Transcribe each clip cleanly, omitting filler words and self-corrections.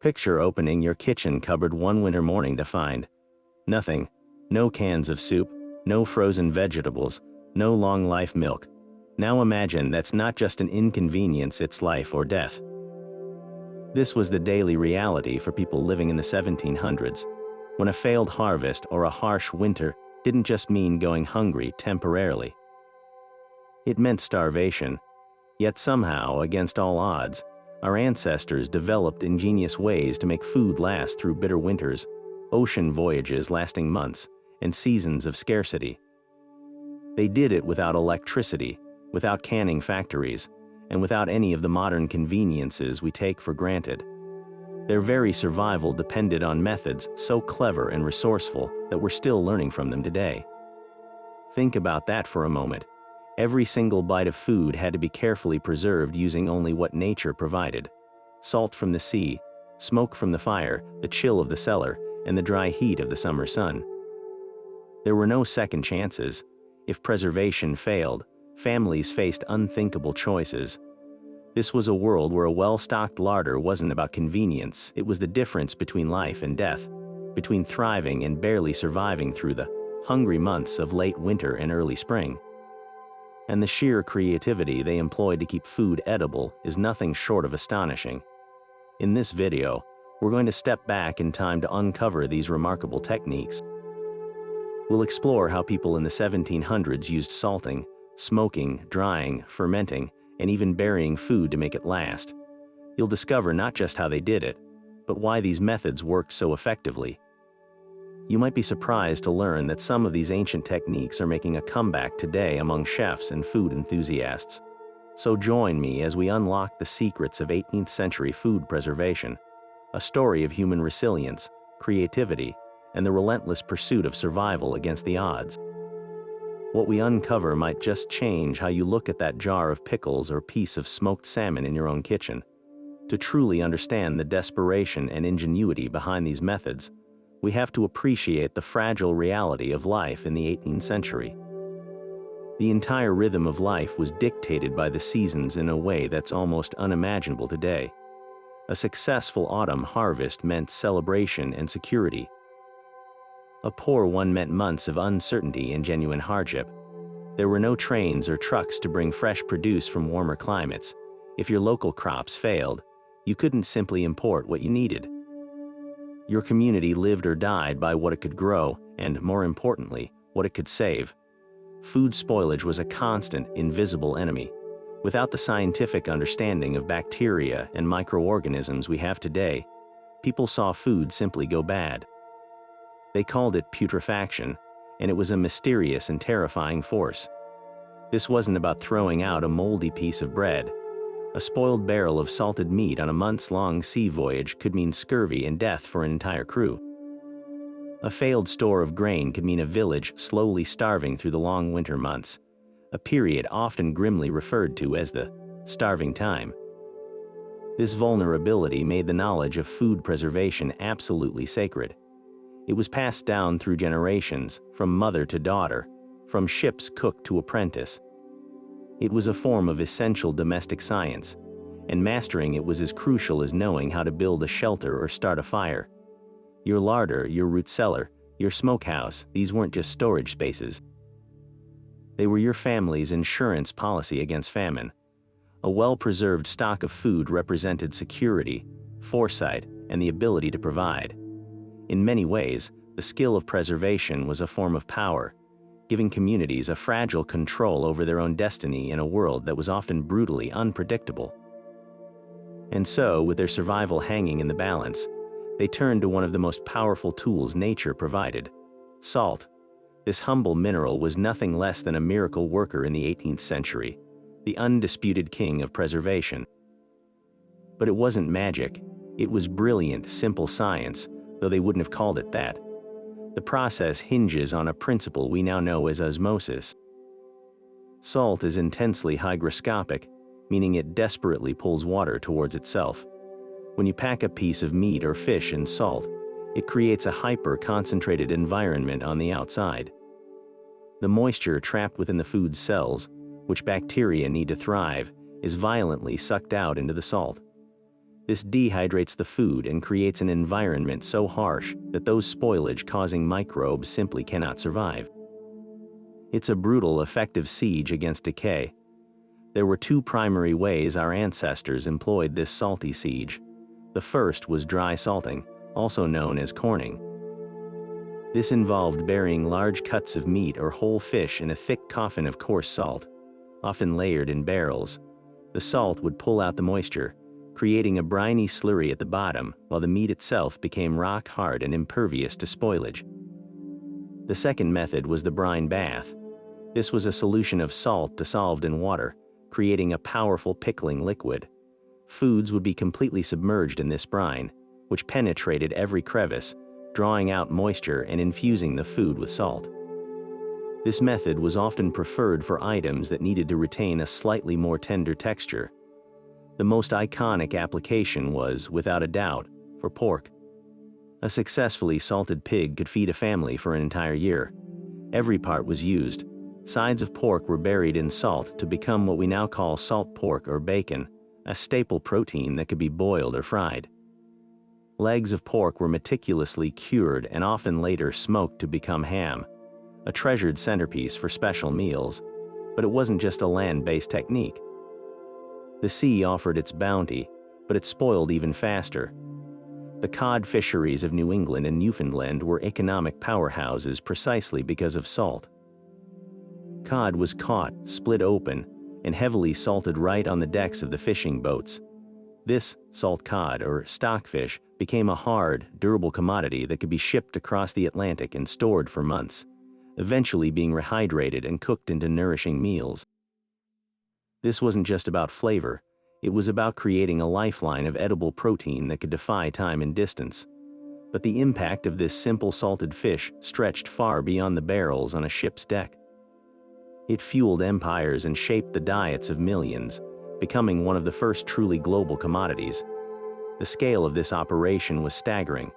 Picture opening your kitchen cupboard one winter morning to find nothing. No cans of soup, no frozen vegetables, no long-life milk. Now imagine that's not just an inconvenience, it's life or death. This was the daily reality for people living in the 1700s, when a failed harvest or a harsh winter didn't just mean going hungry temporarily. It meant starvation. Yet somehow, against all odds, our ancestors developed ingenious ways to make food last through bitter winters, ocean voyages lasting months, and seasons of scarcity. They did it without electricity, without canning factories, and without any of the modern conveniences we take for granted. Their very survival depended on methods so clever and resourceful that we're still learning from them today. Think about that for a moment. Every single bite of food had to be carefully preserved using only what nature provided: salt from the sea, smoke from the fire, the chill of the cellar, and the dry heat of the summer sun. There were no second chances. If preservation failed, families faced unthinkable choices. This was a world where a well-stocked larder wasn't about convenience, it was the difference between life and death, between thriving and barely surviving through the hungry months of late winter and early spring. And the sheer creativity they employed to keep food edible is nothing short of astonishing. In this video, we're going to step back in time to uncover these remarkable techniques. We'll explore how people in the 1700s used salting, smoking, drying, fermenting, and even burying food to make it last. You'll discover not just how they did it, but why these methods worked so effectively. You might be surprised to learn that some of these ancient techniques are making a comeback today among chefs and food enthusiasts. So join me as we unlock the secrets of 18th century food preservation, a story of human resilience, creativity, and the relentless pursuit of survival against the odds. What we uncover might just change how you look at that jar of pickles or piece of smoked salmon in your own kitchen. To truly understand the desperation and ingenuity behind these methods, we have to appreciate the fragile reality of life in the 18th century. The entire rhythm of life was dictated by the seasons in a way that's almost unimaginable today. A successful autumn harvest meant celebration and security. A poor one meant months of uncertainty and genuine hardship. There were no trains or trucks to bring fresh produce from warmer climates. If your local crops failed, you couldn't simply import what you needed. Your community lived or died by what it could grow, and more importantly, what it could save. Food spoilage was a constant, invisible enemy. Without the scientific understanding of bacteria and microorganisms we have today, people saw food simply go bad. They called it putrefaction, and it was a mysterious and terrifying force. This wasn't about throwing out a moldy piece of bread. A spoiled barrel of salted meat on a months-long sea voyage could mean scurvy and death for an entire crew. A failed store of grain could mean a village slowly starving through the long winter months, a period often grimly referred to as the starving time. This vulnerability made the knowledge of food preservation absolutely sacred. It was passed down through generations, from mother to daughter, from ship's cook to apprentice. It was a form of essential domestic science, and mastering it was as crucial as knowing how to build a shelter or start a fire. Your larder, your root cellar, your smokehouse, these weren't just storage spaces. They were your family's insurance policy against famine. A well-preserved stock of food represented security, foresight, and the ability to provide. In many ways, the skill of preservation was a form of power, giving communities a fragile control over their own destiny in a world that was often brutally unpredictable. And so, with their survival hanging in the balance, they turned to one of the most powerful tools nature provided: salt. This humble mineral was nothing less than a miracle worker in the 18th century, the undisputed king of preservation. But it wasn't magic, it was brilliant, simple science, though they wouldn't have called it that. The process hinges on a principle we now know as osmosis. Salt is intensely hygroscopic, meaning it desperately pulls water towards itself. When you pack a piece of meat or fish in salt, it creates a hyper-concentrated environment on the outside. The moisture trapped within the food's cells, which bacteria need to thrive, is violently sucked out into the salt. This dehydrates the food and creates an environment so harsh that those spoilage-causing microbes simply cannot survive. It's a brutal, effective siege against decay. There were two primary ways our ancestors employed this salty siege. The first was dry salting, also known as corning. This involved burying large cuts of meat or whole fish in a thick coffin of coarse salt, often layered in barrels. The salt would pull out the moisture, creating a briny slurry at the bottom, while the meat itself became rock hard and impervious to spoilage. The second method was the brine bath. This was a solution of salt dissolved in water, creating a powerful pickling liquid. Foods would be completely submerged in this brine, which penetrated every crevice, drawing out moisture and infusing the food with salt. This method was often preferred for items that needed to retain a slightly more tender texture. The most iconic application was, without a doubt, for pork. A successfully salted pig could feed a family for an entire year. Every part was used. Sides of pork were buried in salt to become what we now call salt pork or bacon, a staple protein that could be boiled or fried. Legs of pork were meticulously cured and often later smoked to become ham, a treasured centerpiece for special meals. But it wasn't just a land-based technique. The sea offered its bounty, but it spoiled even faster. The cod fisheries of New England and Newfoundland were economic powerhouses precisely because of salt. Cod was caught, split open, and heavily salted right on the decks of the fishing boats. This salt cod, or stockfish, became a hard, durable commodity that could be shipped across the Atlantic and stored for months, eventually being rehydrated and cooked into nourishing meals. This wasn't just about flavor, it was about creating a lifeline of edible protein that could defy time and distance. But the impact of this simple salted fish stretched far beyond the barrels on a ship's deck. It fueled empires and shaped the diets of millions, becoming one of the first truly global commodities. The scale of this operation was staggering.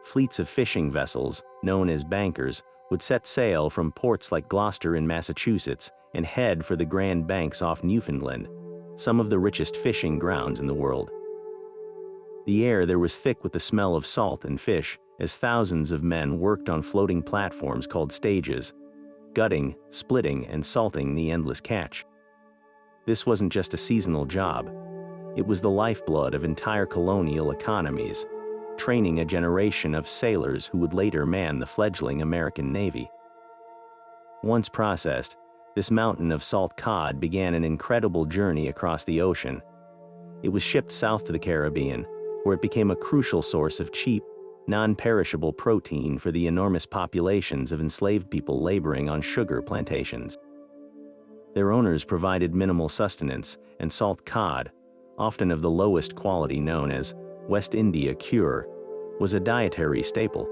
Fleets of fishing vessels, known as bankers, would set sail from ports like Gloucester in Massachusetts and head for the Grand Banks off Newfoundland, some of the richest fishing grounds in the world. The air there was thick with the smell of salt and fish as thousands of men worked on floating platforms called stages, gutting, splitting, and salting the endless catch. This wasn't just a seasonal job. It was the lifeblood of entire colonial economies, training a generation of sailors who would later man the fledgling American Navy. Once processed, this mountain of salt cod began an incredible journey across the ocean. It was shipped south to the Caribbean, where it became a crucial source of cheap, non-perishable protein for the enormous populations of enslaved people laboring on sugar plantations. Their owners provided minimal sustenance, and salt cod, often of the lowest quality known as West India cure, was a dietary staple.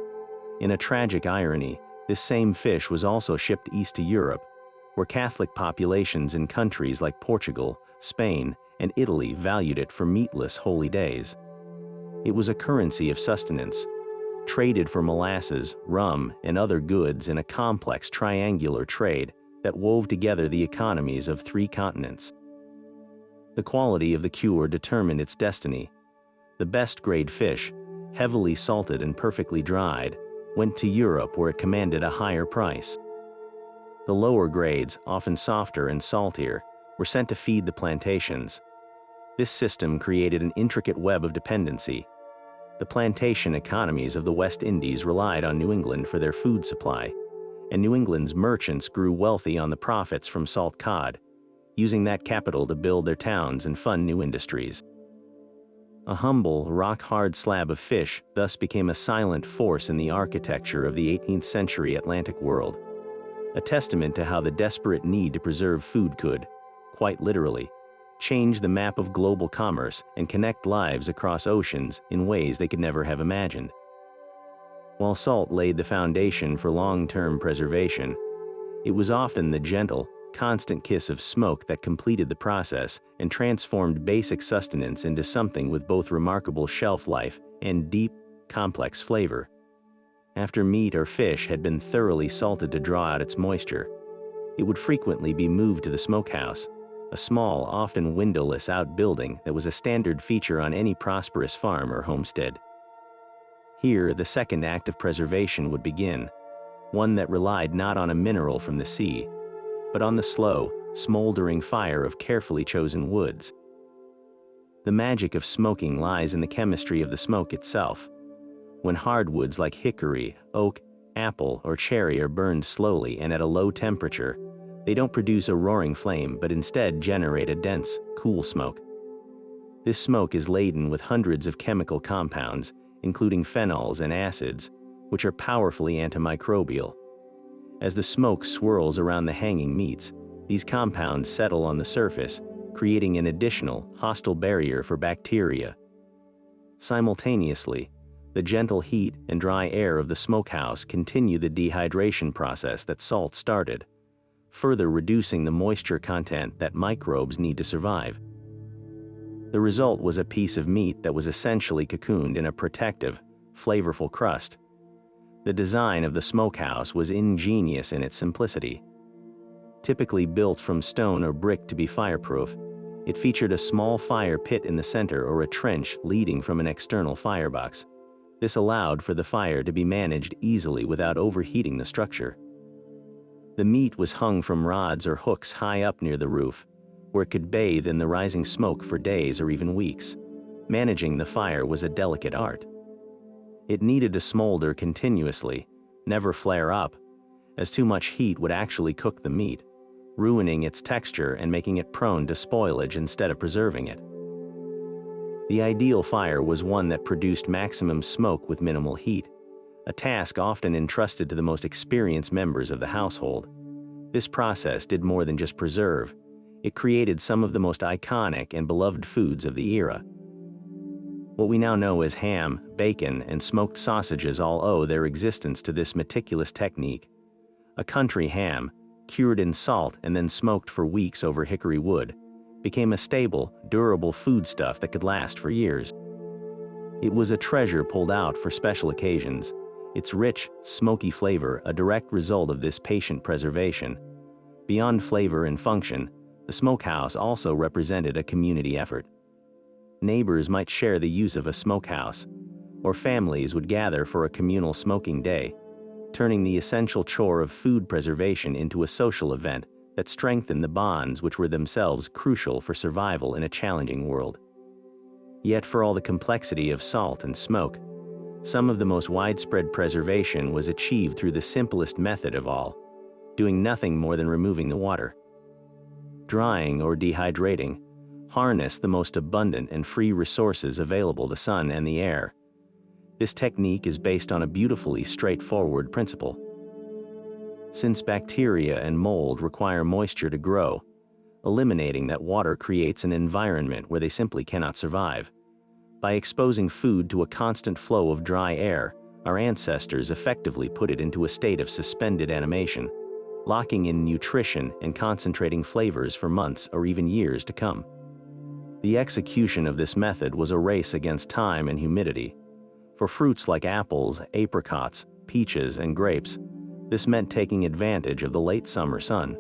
In a tragic irony, this same fish was also shipped east to Europe, where Catholic populations in countries like Portugal, Spain, and Italy valued it for meatless holy days. It was a currency of sustenance, traded for molasses, rum, and other goods in a complex triangular trade that wove together the economies of 3 continents. The quality of the cure determined its destiny. The best grade fish, heavily salted and perfectly dried, went to Europe where it commanded a higher price. The lower grades, often softer and saltier, were sent to feed the plantations. This system created an intricate web of dependency. The plantation economies of the West Indies relied on New England for their food supply, and New England's merchants grew wealthy on the profits from salt cod, using that capital to build their towns and fund new industries. A humble, rock-hard slab of fish thus became a silent force in the architecture of the 18th century Atlantic world, a testament to how the desperate need to preserve food could, quite literally, change the map of global commerce and connect lives across oceans in ways they could never have imagined. While salt laid the foundation for long-term preservation, it was often the gentle, constant kiss of smoke that completed the process and transformed basic sustenance into something with both remarkable shelf life and deep, complex flavor. After meat or fish had been thoroughly salted to draw out its moisture, it would frequently be moved to the smokehouse, a small, often windowless outbuilding that was a standard feature on any prosperous farm or homestead. Here, the second act of preservation would begin, one that relied not on a mineral from the sea, but on the slow, smoldering fire of carefully chosen woods. The magic of smoking lies in the chemistry of the smoke itself. When hardwoods like hickory, oak, apple, or cherry are burned slowly and at a low temperature, they don't produce a roaring flame but instead generate a dense, cool smoke. This smoke is laden with hundreds of chemical compounds, including phenols and acids, which are powerfully antimicrobial. As the smoke swirls around the hanging meats, these compounds settle on the surface, creating an additional, hostile barrier for bacteria. Simultaneously, the gentle heat and dry air of the smokehouse continue the dehydration process that salt started, further reducing the moisture content that microbes need to survive. The result was a piece of meat that was essentially cocooned in a protective, flavorful crust. The design of the smokehouse was ingenious in its simplicity. Typically built from stone or brick to be fireproof, it featured a small fire pit in the center or a trench leading from an external firebox. This allowed for the fire to be managed easily without overheating the structure. The meat was hung from rods or hooks high up near the roof, where it could bathe in the rising smoke for days or even weeks. Managing the fire was a delicate art. It needed to smolder continuously, never flare up, as too much heat would actually cook the meat, ruining its texture and making it prone to spoilage instead of preserving it. The ideal fire was one that produced maximum smoke with minimal heat, a task often entrusted to the most experienced members of the household. This process did more than just preserve. It created some of the most iconic and beloved foods of the era. What we now know as ham, bacon, and smoked sausages all owe their existence to this meticulous technique. A country ham, cured in salt and then smoked for weeks over hickory wood, became a stable, durable foodstuff that could last for years. It was a treasure pulled out for special occasions, its rich, smoky flavor a direct result of this patient preservation. Beyond flavor and function, the smokehouse also represented a community effort. Neighbors might share the use of a smokehouse, or families would gather for a communal smoking day, turning the essential chore of food preservation into a social event that strengthened the bonds which were themselves crucial for survival in a challenging world. Yet for all the complexity of salt and smoke, some of the most widespread preservation was achieved through the simplest method of all, doing nothing more than removing the water. Drying or dehydrating, harness the most abundant and free resources available, the sun and the air. This technique is based on a beautifully straightforward principle. Since bacteria and mold require moisture to grow, eliminating that water creates an environment where they simply cannot survive. By exposing food to a constant flow of dry air, our ancestors effectively put it into a state of suspended animation, locking in nutrition and concentrating flavors for months or even years to come. The execution of this method was a race against time and humidity. For fruits like apples, apricots, peaches, and grapes, this meant taking advantage of the late summer sun.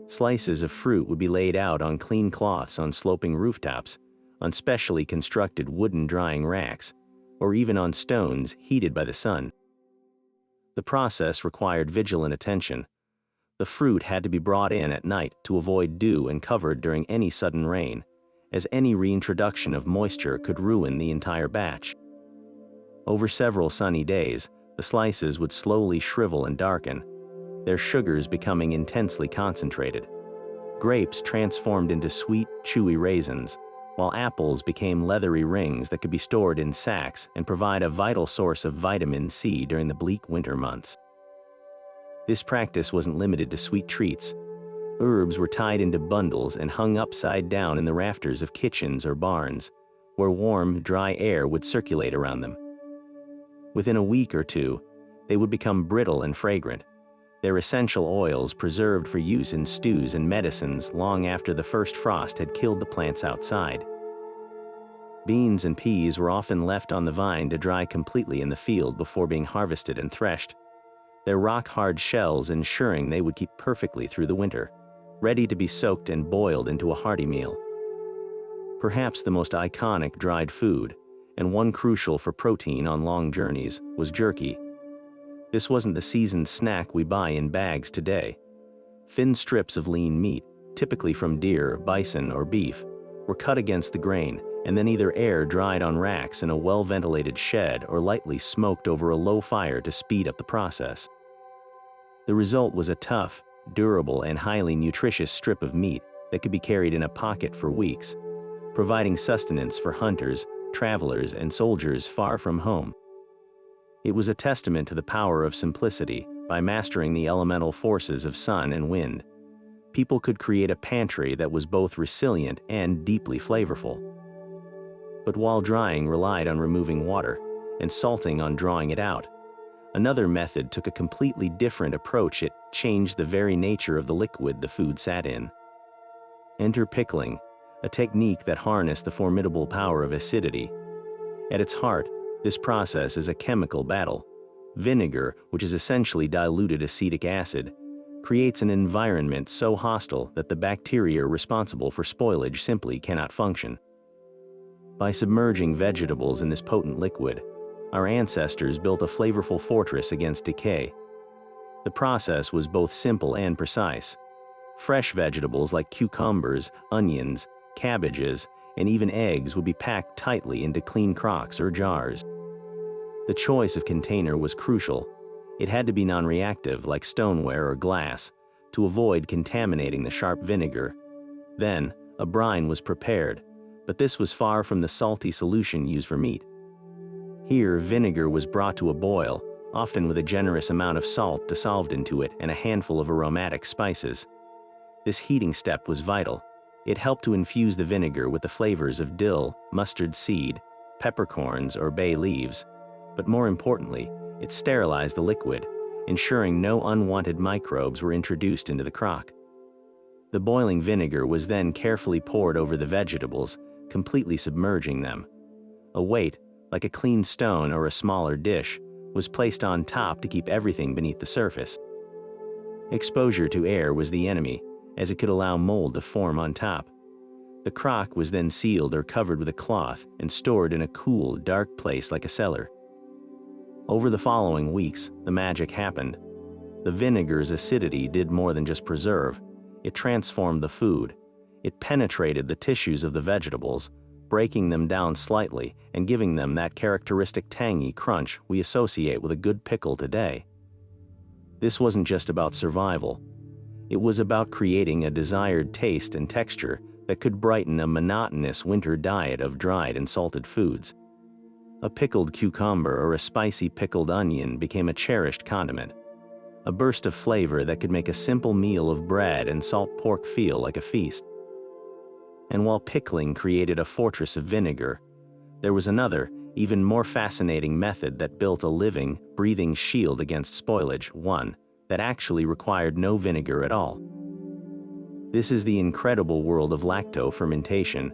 Slices of fruit would be laid out on clean cloths on sloping rooftops, on specially constructed wooden drying racks, or even on stones heated by the sun. The process required vigilant attention. The fruit had to be brought in at night to avoid dew and covered during any sudden rain, as any reintroduction of moisture could ruin the entire batch. Over several sunny days, the slices would slowly shrivel and darken, their sugars becoming intensely concentrated. Grapes transformed into sweet, chewy raisins, while apples became leathery rings that could be stored in sacks and provide a vital source of vitamin C during the bleak winter months. This practice wasn't limited to sweet treats. Herbs were tied into bundles and hung upside down in the rafters of kitchens or barns, where warm, dry air would circulate around them. Within a week or two, they would become brittle and fragrant, their essential oils preserved for use in stews and medicines long after the first frost had killed the plants outside. Beans and peas were often left on the vine to dry completely in the field before being harvested and threshed, their rock-hard shells ensuring they would keep perfectly through the winter. ready to be soaked and boiled into a hearty meal. Perhaps the most iconic dried food, and one crucial for protein on long journeys, was jerky. This wasn't the seasoned snack we buy in bags today. Thin strips of lean meat, typically from deer, bison, or beef, were cut against the grain and then either air-dried on racks in a well-ventilated shed or lightly smoked over a low fire to speed up the process. The result was a tough, durable, and highly nutritious strip of meat that could be carried in a pocket for weeks, providing sustenance for hunters, travelers, and soldiers far from home. It was a testament to the power of simplicity. By mastering the elemental forces of sun and wind, people could create a pantry that was both resilient and deeply flavorful. But while drying relied on removing water and salting on drawing it out, another method took a completely different approach. It changed the very nature of the liquid the food sat in. Enter pickling, a technique that harnessed the formidable power of acidity. At its heart, this process is a chemical battle. Vinegar, which is essentially diluted acetic acid, creates an environment so hostile that the bacteria responsible for spoilage simply cannot function. By submerging vegetables in this potent liquid, our ancestors built a flavorful fortress against decay. The process was both simple and precise. Fresh vegetables like cucumbers, onions, cabbages, and even eggs would be packed tightly into clean crocks or jars. The choice of container was crucial. It had to be non-reactive, like stoneware or glass, to avoid contaminating the sharp vinegar. Then, a brine was prepared, but this was far from the salty solution used for meat. Here, vinegar was brought to a boil, often with a generous amount of salt dissolved into it and a handful of aromatic spices. This heating step was vital. It helped to infuse the vinegar with the flavors of dill, mustard seed, peppercorns, or bay leaves. But more importantly, it sterilized the liquid, ensuring no unwanted microbes were introduced into the crock. The boiling vinegar was then carefully poured over the vegetables, completely submerging them. A weight, like a clean stone or a smaller dish, was placed on top to keep everything beneath the surface. Exposure to air was the enemy, as it could allow mold to form on top. The crock was then sealed or covered with a cloth and stored in a cool, dark place like a cellar. Over the following weeks, the magic happened. The vinegar's acidity did more than just preserve. It transformed the food. It penetrated the tissues of the vegetables, breaking them down slightly and giving them that characteristic tangy crunch we associate with a good pickle today. This wasn't just about survival. It was about creating a desired taste and texture that could brighten a monotonous winter diet of dried and salted foods. A pickled cucumber or a spicy pickled onion became a cherished condiment, a burst of flavor that could make a simple meal of bread and salt pork feel like a feast. And while pickling created a fortress of vinegar, there was another, even more fascinating method that built a living, breathing shield against spoilage, one that actually required no vinegar at all. This is the incredible world of lacto-fermentation,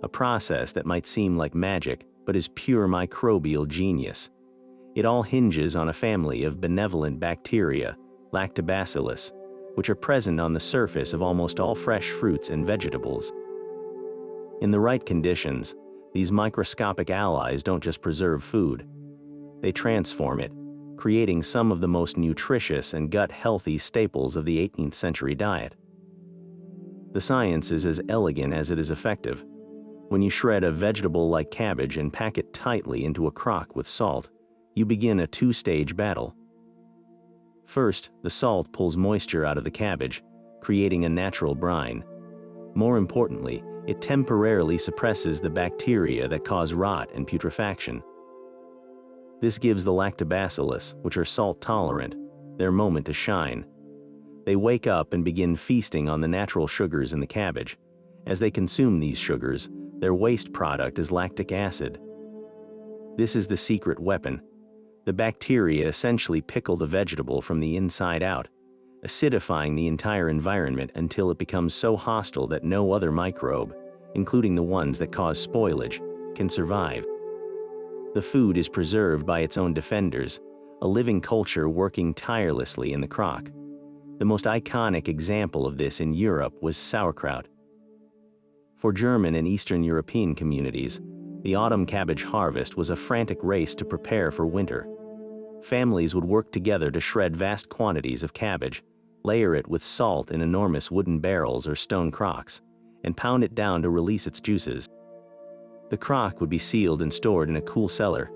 a process that might seem like magic, but is pure microbial genius. It all hinges on a family of benevolent bacteria, lactobacillus, which are present on the surface of almost all fresh fruits and vegetables. In the right conditions, these microscopic allies don't just preserve food. They transform it, creating some of the most nutritious and gut-healthy staples of the 18th century diet. The science is as elegant as it is effective. When you shred a vegetable like cabbage and pack it tightly into a crock with salt, you begin a two-stage battle. First, the salt pulls moisture out of the cabbage, creating a natural brine. More importantly, it temporarily suppresses the bacteria that cause rot and putrefaction. This gives the lactobacillus, which are salt-tolerant, their moment to shine. They wake up and begin feasting on the natural sugars in the cabbage. As they consume these sugars, their waste product is lactic acid. This is the secret weapon. The bacteria essentially pickle the vegetable from the inside out, acidifying the entire environment until it becomes so hostile that no other microbe, including the ones that cause spoilage, can survive. The food is preserved by its own defenders, a living culture working tirelessly in the crock. The most iconic example of this in Europe was sauerkraut. For German and Eastern European communities, the autumn cabbage harvest was a frantic race to prepare for winter. Families would work together to shred vast quantities of cabbage, layer it with salt in enormous wooden barrels or stone crocks, and pound it down to release its juices. The crock would be sealed and stored in a cool cellar,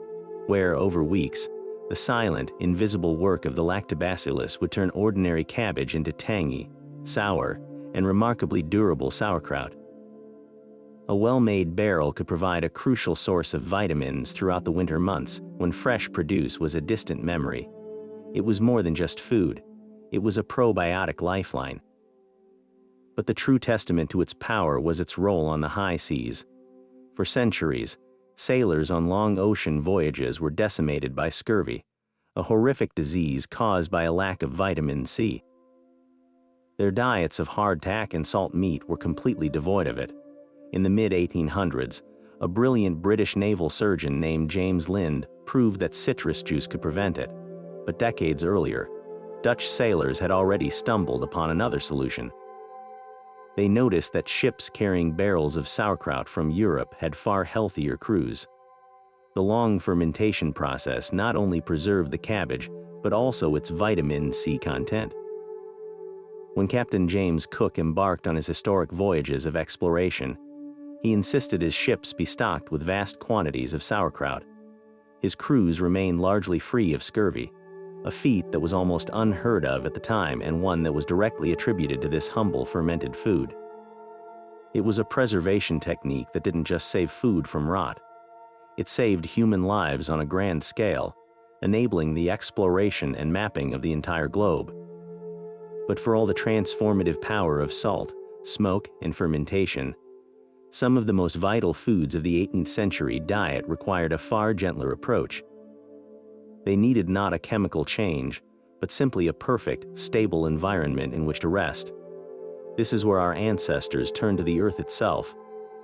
where, over weeks, the silent, invisible work of the lactobacillus would turn ordinary cabbage into tangy, sour, and remarkably durable sauerkraut. A well-made barrel could provide a crucial source of vitamins throughout the winter months when fresh produce was a distant memory. It was more than just food. It was a probiotic lifeline. But the true testament to its power was its role on the high seas. For centuries, sailors on long ocean voyages were decimated by scurvy, a horrific disease caused by a lack of vitamin C. Their diets of hardtack and salt meat were completely devoid of it. In the mid-1800s, a brilliant British naval surgeon named James Lind proved that citrus juice could prevent it. But decades earlier, Dutch sailors had already stumbled upon another solution. They noticed that ships carrying barrels of sauerkraut from Europe had far healthier crews. The long fermentation process not only preserved the cabbage, but also its vitamin C content. When Captain James Cook embarked on his historic voyages of exploration, he insisted his ships be stocked with vast quantities of sauerkraut. His crews remained largely free of scurvy, a feat that was almost unheard of at the time and one that was directly attributed to this humble fermented food. It was a preservation technique that didn't just save food from rot. It saved human lives on a grand scale, enabling the exploration and mapping of the entire globe. But for all the transformative power of salt, smoke, and fermentation, some of the most vital foods of the 18th century diet required a far gentler approach. They needed not a chemical change, but simply a perfect, stable environment in which to rest. This is where our ancestors turned to the earth itself,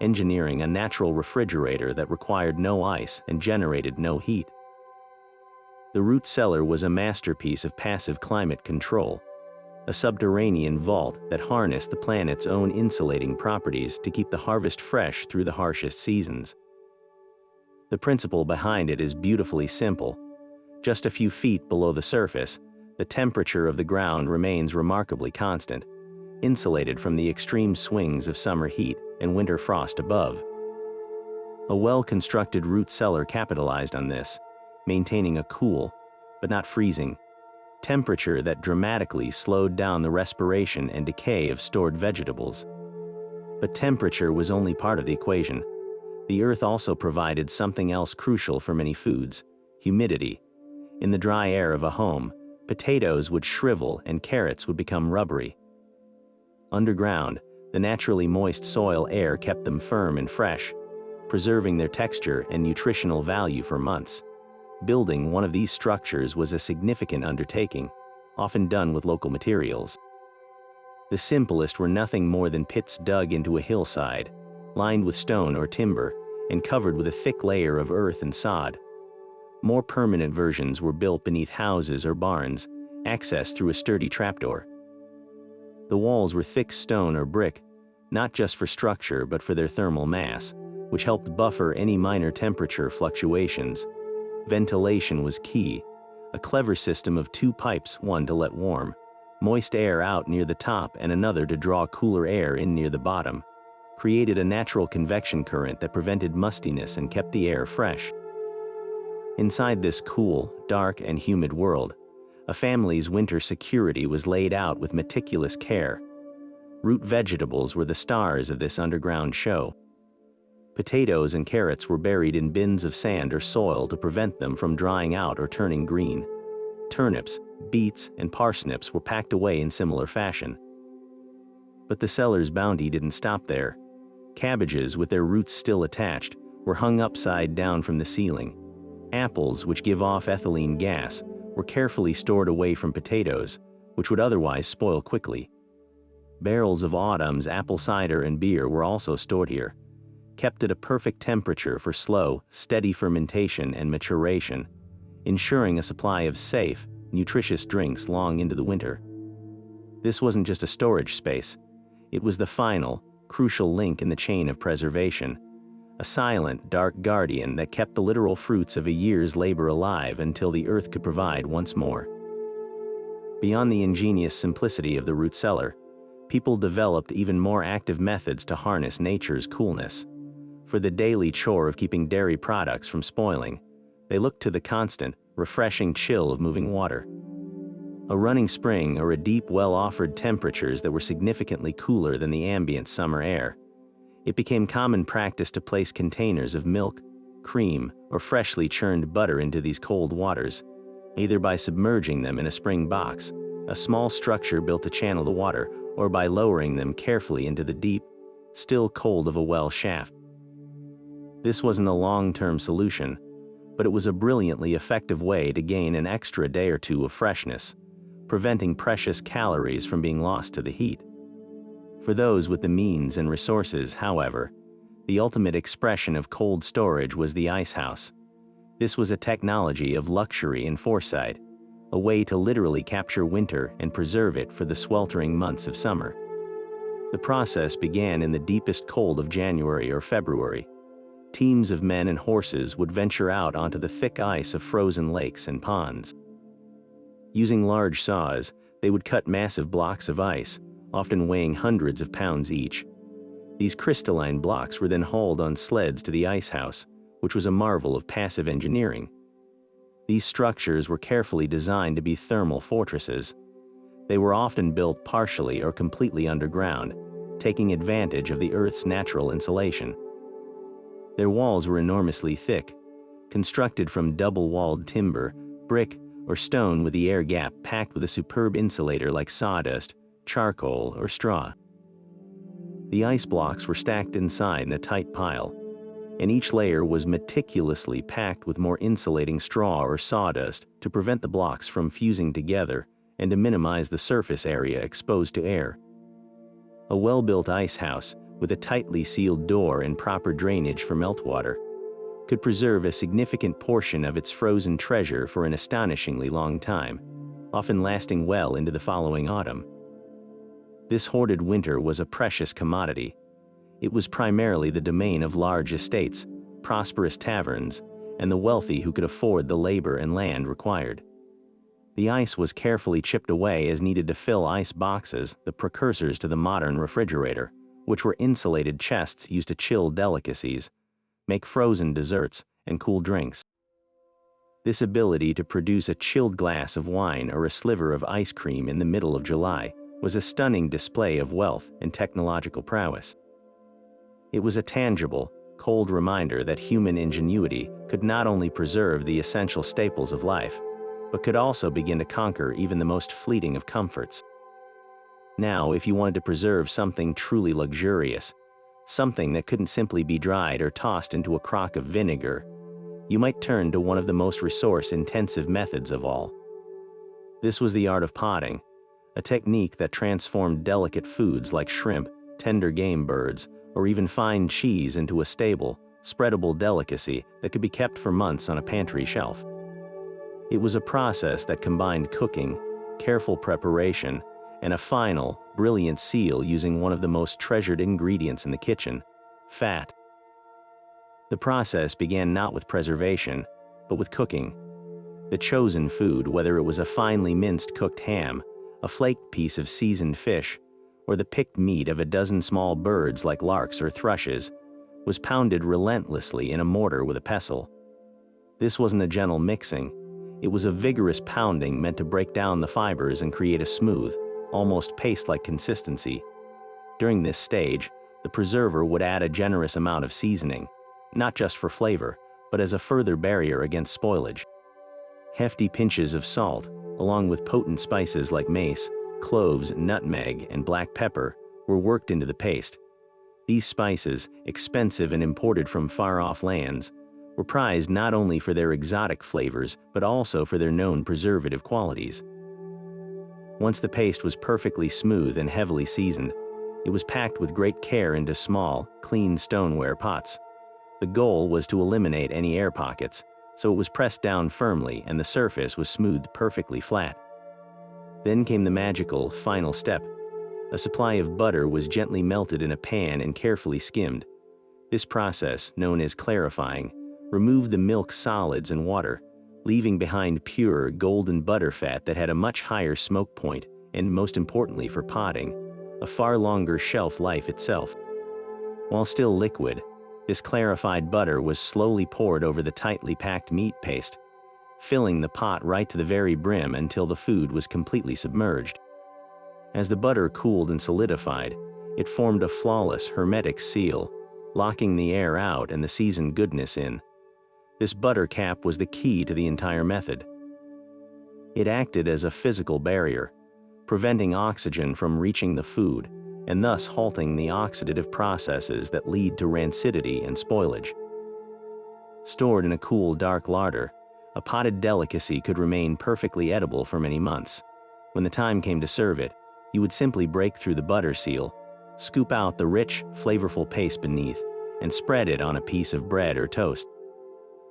engineering a natural refrigerator that required no ice and generated no heat. The root cellar was a masterpiece of passive climate control, a subterranean vault that harnessed the planet's own insulating properties to keep the harvest fresh through the harshest seasons. The principle behind it is beautifully simple. Just a few feet below the surface, the temperature of the ground remains remarkably constant, insulated from the extreme swings of summer heat and winter frost above. A well-constructed root cellar capitalized on this, maintaining a cool, but not freezing, temperature that dramatically slowed down the respiration and decay of stored vegetables. But temperature was only part of the equation. The earth also provided something else crucial for many foods: humidity. In the dry air of a home, potatoes would shrivel and carrots would become rubbery. Underground, the naturally moist soil air kept them firm and fresh, preserving their texture and nutritional value for months. Building one of these structures was a significant undertaking, often done with local materials. The simplest were nothing more than pits dug into a hillside, lined with stone or timber, and covered with a thick layer of earth and sod. More permanent versions were built beneath houses or barns, accessed through a sturdy trapdoor. The walls were thick stone or brick, not just for structure but for their thermal mass, which helped buffer any minor temperature fluctuations. Ventilation was key, a clever system of two pipes, one to let warm, moist air out near the top and another to draw cooler air in near the bottom, created a natural convection current that prevented mustiness and kept the air fresh. Inside this cool, dark, and humid world, a family's winter security was laid out with meticulous care. Root vegetables were the stars of this underground show. Potatoes and carrots were buried in bins of sand or soil to prevent them from drying out or turning green. Turnips, beets, and parsnips were packed away in similar fashion. But the cellar's bounty didn't stop there. Cabbages, with their roots still attached, were hung upside down from the ceiling. Apples, which give off ethylene gas, were carefully stored away from potatoes, which would otherwise spoil quickly. Barrels of autumn's apple cider and beer were also stored here, kept at a perfect temperature for slow, steady fermentation and maturation, ensuring a supply of safe, nutritious drinks long into the winter. This wasn't just a storage space. It was the final, crucial link in the chain of preservation, a silent, dark guardian that kept the literal fruits of a year's labor alive until the earth could provide once more. Beyond the ingenious simplicity of the root cellar, people developed even more active methods to harness nature's coolness. For the daily chore of keeping dairy products from spoiling, they looked to the constant, refreshing chill of moving water. A running spring or a deep well offered temperatures that were significantly cooler than the ambient summer air. It became common practice to place containers of milk, cream, or freshly churned butter into these cold waters, either by submerging them in a spring box, a small structure built to channel the water, or by lowering them carefully into the deep, still cold of a well shaft. This wasn't a long-term solution, but it was a brilliantly effective way to gain an extra day or two of freshness, preventing precious calories from being lost to the heat. For those with the means and resources, however, the ultimate expression of cold storage was the ice house. This was a technology of luxury and foresight, a way to literally capture winter and preserve it for the sweltering months of summer. The process began in the deepest cold of January or February. Teams of men and horses would venture out onto the thick ice of frozen lakes and ponds. Using large saws, they would cut massive blocks of ice, often weighing hundreds of pounds each. These crystalline blocks were then hauled on sleds to the ice house, which was a marvel of passive engineering. These structures were carefully designed to be thermal fortresses. They were often built partially or completely underground, taking advantage of the Earth's natural insulation. Their walls were enormously thick, constructed from double-walled timber, brick, or stone with the air gap packed with a superb insulator like sawdust, charcoal, or straw. The ice blocks were stacked inside in a tight pile, and each layer was meticulously packed with more insulating straw or sawdust to prevent the blocks from fusing together and to minimize the surface area exposed to air. A well-built ice house, with a tightly sealed door and proper drainage for meltwater, could preserve a significant portion of its frozen treasure for an astonishingly long time, often lasting well into the following autumn. This hoarded winter was a precious commodity. It was primarily the domain of large estates, prosperous taverns, and the wealthy who could afford the labor and land required. The ice was carefully chipped away as needed to fill ice boxes, the precursors to the modern refrigerator, which were insulated chests used to chill delicacies, make frozen desserts, and cool drinks. This ability to produce a chilled glass of wine or a sliver of ice cream in the middle of July was a stunning display of wealth and technological prowess. It was a tangible, cold reminder that human ingenuity could not only preserve the essential staples of life, but could also begin to conquer even the most fleeting of comforts. Now, if you wanted to preserve something truly luxurious, something that couldn't simply be dried or tossed into a crock of vinegar, you might turn to one of the most resource-intensive methods of all. This was the art of potting, a technique that transformed delicate foods like shrimp, tender game birds, or even fine cheese into a stable, spreadable delicacy that could be kept for months on a pantry shelf. It was a process that combined cooking, careful preparation, and a final, brilliant seal using one of the most treasured ingredients in the kitchen: fat. The process began not with preservation, but with cooking. The chosen food, whether it was a finely minced cooked ham, a flaked piece of seasoned fish, or the picked meat of a dozen small birds like larks or thrushes, was pounded relentlessly in a mortar with a pestle. This wasn't a gentle mixing. It was a vigorous pounding meant to break down the fibers and create a smooth, almost paste-like consistency. During this stage, the preserver would add a generous amount of seasoning, not just for flavor, but as a further barrier against spoilage. Hefty pinches of salt, along with potent spices like mace, cloves, nutmeg, and black pepper, were worked into the paste. These spices, expensive and imported from far-off lands, were prized not only for their exotic flavors but also for their known preservative qualities. Once the paste was perfectly smooth and heavily seasoned, it was packed with great care into small, clean stoneware pots. The goal was to eliminate any air pockets, so it was pressed down firmly and the surface was smoothed perfectly flat. Then came the magical final step. A supply of butter was gently melted in a pan and carefully skimmed. This process, known as clarifying, removed the milk solids and water, leaving behind pure, golden butter fat that had a much higher smoke point and, most importantly for potting, a far longer shelf life itself. While still liquid, this clarified butter was slowly poured over the tightly packed meat paste, filling the pot right to the very brim until the food was completely submerged. As the butter cooled and solidified, it formed a flawless, hermetic seal, locking the air out and the seasoned goodness in. This butter cap was the key to the entire method. It acted as a physical barrier, preventing oxygen from reaching the food, and thus halting the oxidative processes that lead to rancidity and spoilage. Stored in a cool, dark larder, a potted delicacy could remain perfectly edible for many months. When the time came to serve it, you would simply break through the butter seal, scoop out the rich, flavorful paste beneath, and spread it on a piece of bread or toast.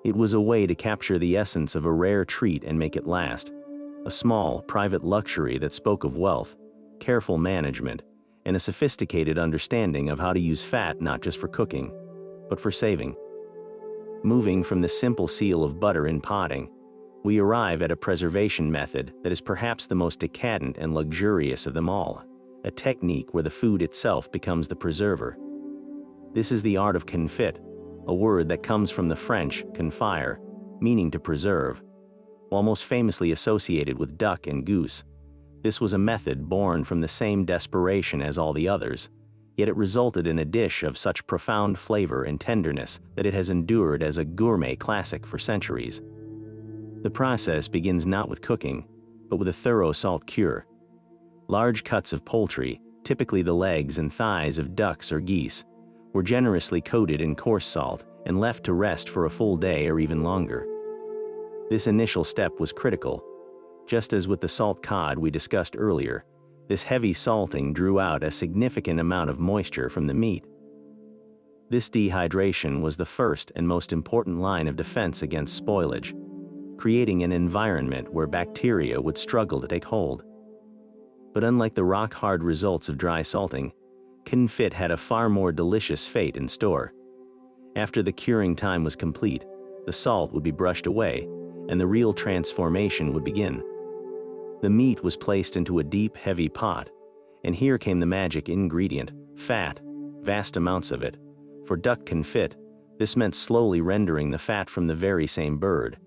It was a way to capture the essence of a rare treat and make it last, a small, private luxury that spoke of wealth, careful management, and a sophisticated understanding of how to use fat not just for cooking, but for saving. Moving from the simple seal of butter in potting, we arrive at a preservation method that is perhaps the most decadent and luxurious of them all, a technique where the food itself becomes the preserver. This is the art of confit, a word that comes from the French confire, meaning to preserve. While most famously associated with duck and goose, this was a method born from the same desperation as all the others, yet it resulted in a dish of such profound flavor and tenderness that it has endured as a gourmet classic for centuries. The process begins not with cooking, but with a thorough salt cure. Large cuts of poultry, typically the legs and thighs of ducks or geese, were generously coated in coarse salt and left to rest for a full day or even longer. This initial step was critical. Just as with the salt cod we discussed earlier, this heavy salting drew out a significant amount of moisture from the meat. This dehydration was the first and most important line of defense against spoilage, creating an environment where bacteria would struggle to take hold. But unlike the rock-hard results of dry salting, confit had a far more delicious fate in store. After the curing time was complete, the salt would be brushed away, and the real transformation would begin. The meat was placed into a deep, heavy pot, and here came the magic ingredient, fat, vast amounts of it. For duck confit, this meant slowly rendering the fat from the very same bird,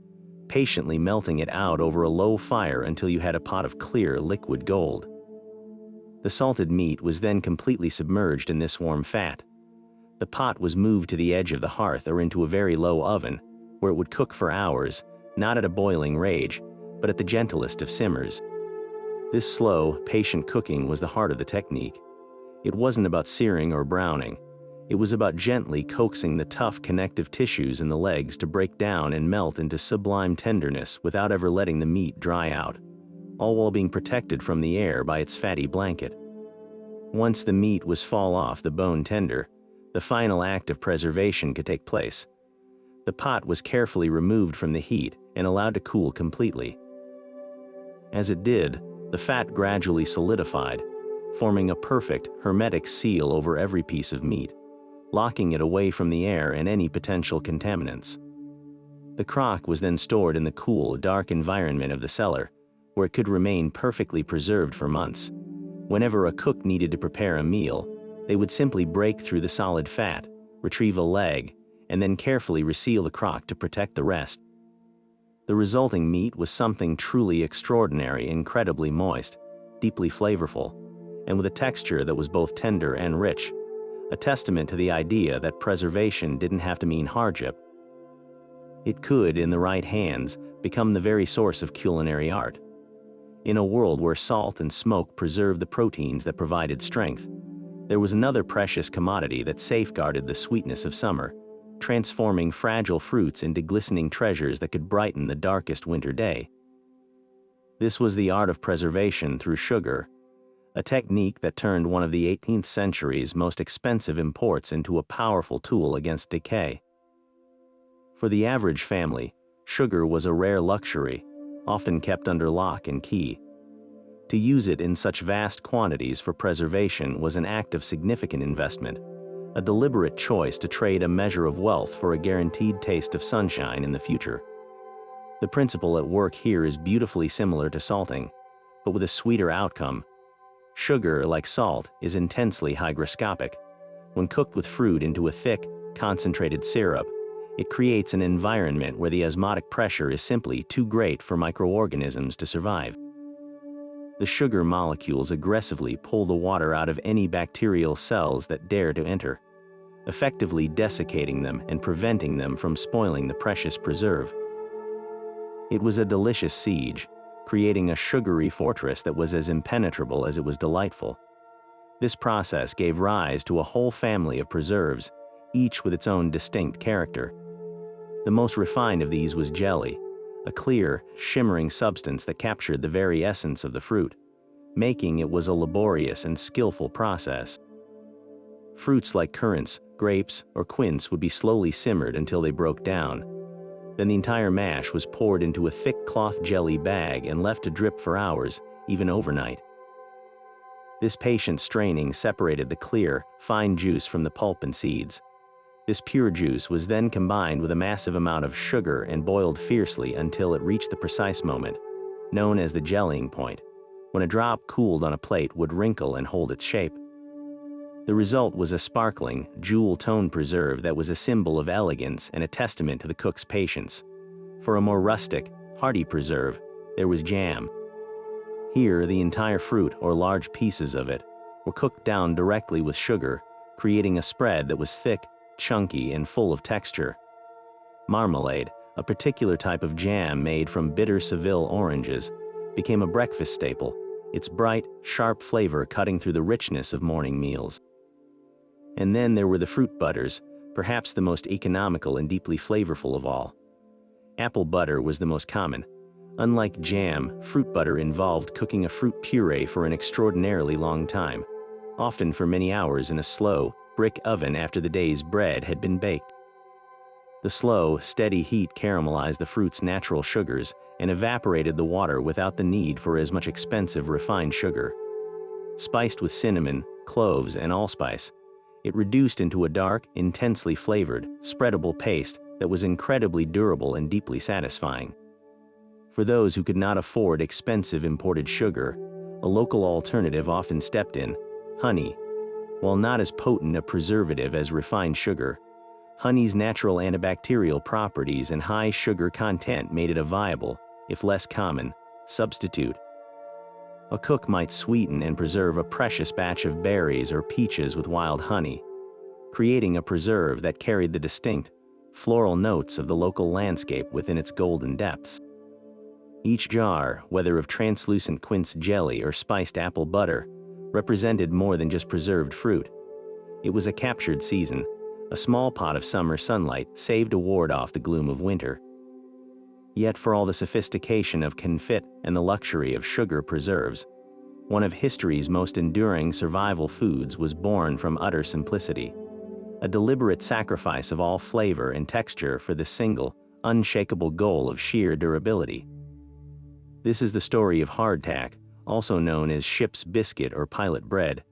patiently melting it out over a low fire until you had a pot of clear, liquid gold. The salted meat was then completely submerged in this warm fat. The pot was moved to the edge of the hearth or into a very low oven, where it would cook for hours, not at a boiling rage, but at the gentlest of simmers. This slow, patient cooking was the heart of the technique. It wasn't about searing or browning. It was about gently coaxing the tough connective tissues in the legs to break down and melt into sublime tenderness without ever letting the meat dry out, all while being protected from the air by its fatty blanket. Once the meat was fall off the bone tender, the final act of preservation could take place. The pot was carefully removed from the heat and allowed to cool completely. As it did, the fat gradually solidified, forming a perfect, hermetic seal over every piece of meat, locking it away from the air and any potential contaminants. The crock was then stored in the cool, dark environment of the cellar, where it could remain perfectly preserved for months. Whenever a cook needed to prepare a meal, they would simply break through the solid fat, retrieve a leg, and then carefully reseal the crock to protect the rest. The resulting meat was something truly extraordinary, incredibly moist, deeply flavorful, and with a texture that was both tender and rich, a testament to the idea that preservation didn't have to mean hardship. It could, in the right hands, become the very source of culinary art. In a world where salt and smoke preserved the proteins that provided strength, there was another precious commodity that safeguarded the sweetness of summer, transforming fragile fruits into glistening treasures that could brighten the darkest winter day. This was the art of preservation through sugar, a technique that turned one of the 18th century's most expensive imports into a powerful tool against decay. For the average family, sugar was a rare luxury, often kept under lock and key. To use it in such vast quantities for preservation was an act of significant investment, a deliberate choice to trade a measure of wealth for a guaranteed taste of sunshine in the future. The principle at work here is beautifully similar to salting, but with a sweeter outcome. Sugar, like salt, is intensely hygroscopic. When cooked with fruit into a thick, concentrated syrup, it creates an environment where the osmotic pressure is simply too great for microorganisms to survive. The sugar molecules aggressively pull the water out of any bacterial cells that dare to enter, effectively desiccating them and preventing them from spoiling the precious preserve. It was a delicious siege, creating a sugary fortress that was as impenetrable as it was delightful. This process gave rise to a whole family of preserves, each with its own distinct character. The most refined of these was jelly, a clear, shimmering substance that captured the very essence of the fruit. Making it was a laborious and skillful process. Fruits like currants, grapes, or quince would be slowly simmered until they broke down. Then the entire mash was poured into a thick cloth jelly bag and left to drip for hours, even overnight. This patient straining separated the clear, fine juice from the pulp and seeds. This pure juice was then combined with a massive amount of sugar and boiled fiercely until it reached the precise moment, known as the jellying point, when a drop cooled on a plate would wrinkle and hold its shape. The result was a sparkling, jewel-toned preserve that was a symbol of elegance and a testament to the cook's patience. For a more rustic, hearty preserve, there was jam. Here, the entire fruit, or large pieces of it, were cooked down directly with sugar, creating a spread that was thick, chunky, and full of texture. Marmalade, a particular type of jam made from bitter Seville oranges, became a breakfast staple, its bright, sharp flavor cutting through the richness of morning meals. And then there were the fruit butters, perhaps the most economical and deeply flavorful of all. Apple butter was the most common. Unlike jam, fruit butter involved cooking a fruit puree for an extraordinarily long time, often for many hours in a slow, brick oven after the day's bread had been baked. The slow, steady heat caramelized the fruit's natural sugars and evaporated the water without the need for as much expensive refined sugar. Spiced with cinnamon, cloves, and allspice, it reduced into a dark, intensely flavored, spreadable paste that was incredibly durable and deeply satisfying. For those who could not afford expensive imported sugar, a local alternative often stepped in: honey. While not as potent a preservative as refined sugar, honey's natural antibacterial properties and high sugar content made it a viable, if less common, substitute. A cook might sweeten and preserve a precious batch of berries or peaches with wild honey, creating a preserve that carried the distinct, floral notes of the local landscape within its golden depths. Each jar, whether of translucent quince jelly or spiced apple butter, represented more than just preserved fruit. It was a captured season, a small pot of summer sunlight saved to ward off the gloom of winter. Yet for all the sophistication of confit and the luxury of sugar preserves, one of history's most enduring survival foods was born from utter simplicity, a deliberate sacrifice of all flavor and texture for the single, unshakable goal of sheer durability. This is the story of hardtack, also known as ship's biscuit or pilot bread.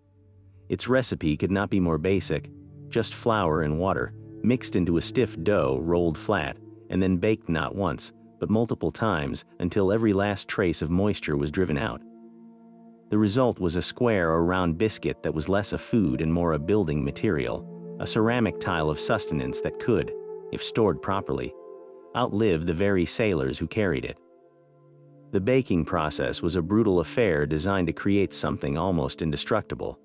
Its recipe could not be more basic: just flour and water, mixed into a stiff dough rolled flat, and then baked not once, but multiple times until every last trace of moisture was driven out. The result was a square or round biscuit that was less a food and more a building material, a ceramic tile of sustenance that could, if stored properly, outlive the very sailors who carried it. The baking process was a brutal affair designed to create something almost indestructible.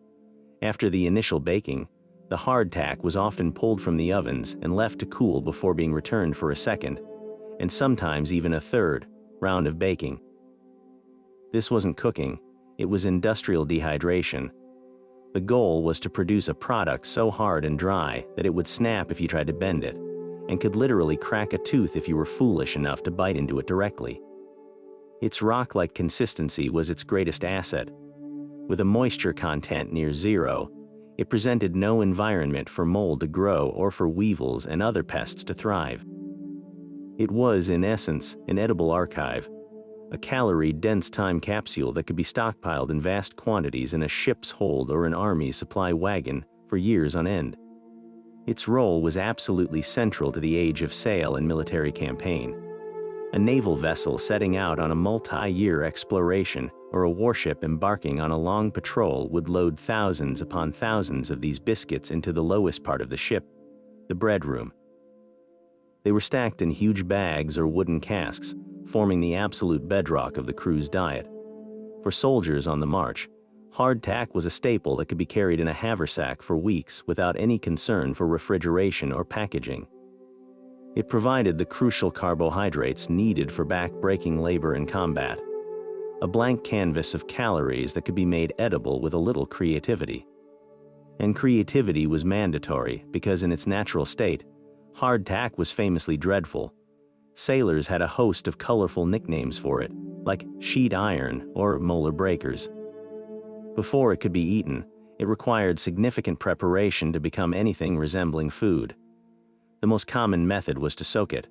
After the initial baking, the hardtack was often pulled from the ovens and left to cool before being returned for a second, and sometimes even a third, round of baking. This wasn't cooking, it was industrial dehydration. The goal was to produce a product so hard and dry that it would snap if you tried to bend it, and could literally crack a tooth if you were foolish enough to bite into it directly. Its rock-like consistency was its greatest asset. With a moisture content near zero, it presented no environment for mold to grow or for weevils and other pests to thrive. It was, in essence, an edible archive, a calorie-dense time capsule that could be stockpiled in vast quantities in a ship's hold or an army supply wagon for years on end. Its role was absolutely central to the age of sail and military campaign. A naval vessel setting out on a multi-year exploration or a warship embarking on a long patrol would load thousands upon thousands of these biscuits into the lowest part of the ship, the bread room. They were stacked in huge bags or wooden casks, forming the absolute bedrock of the crew's diet. For soldiers on the march, hardtack was a staple that could be carried in a haversack for weeks without any concern for refrigeration or packaging. It provided the crucial carbohydrates needed for back-breaking labor in combat, a blank canvas of calories that could be made edible with a little creativity. And creativity was mandatory because in its natural state, hardtack was famously dreadful. Sailors had a host of colorful nicknames for it, like sheet iron or molar breakers. Before it could be eaten, it required significant preparation to become anything resembling food. The most common method was to soak it.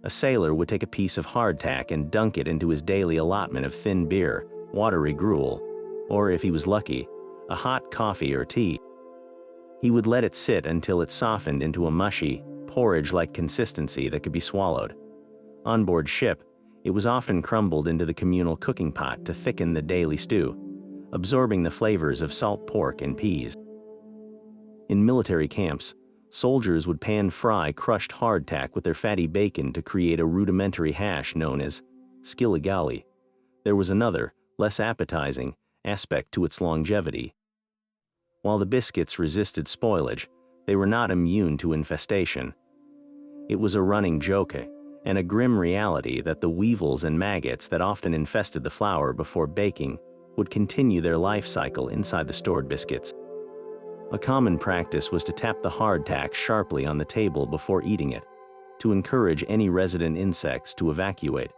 A sailor would take a piece of hardtack and dunk it into his daily allotment of thin beer, watery gruel, or if he was lucky, a hot coffee or tea. He would let it sit until it softened into a mushy, porridge-like consistency that could be swallowed. On board ship, it was often crumbled into the communal cooking pot to thicken the daily stew, absorbing the flavors of salt pork and peas. In military camps, soldiers would pan-fry crushed hardtack with their fatty bacon to create a rudimentary hash known as skilligali. There was another, less appetizing, aspect to its longevity. While the biscuits resisted spoilage, they were not immune to infestation. It was a running joke and a grim reality that the weevils and maggots that often infested the flour before baking would continue their life cycle inside the stored biscuits. A common practice was to tap the hardtack sharply on the table before eating it, to encourage any resident insects to evacuate.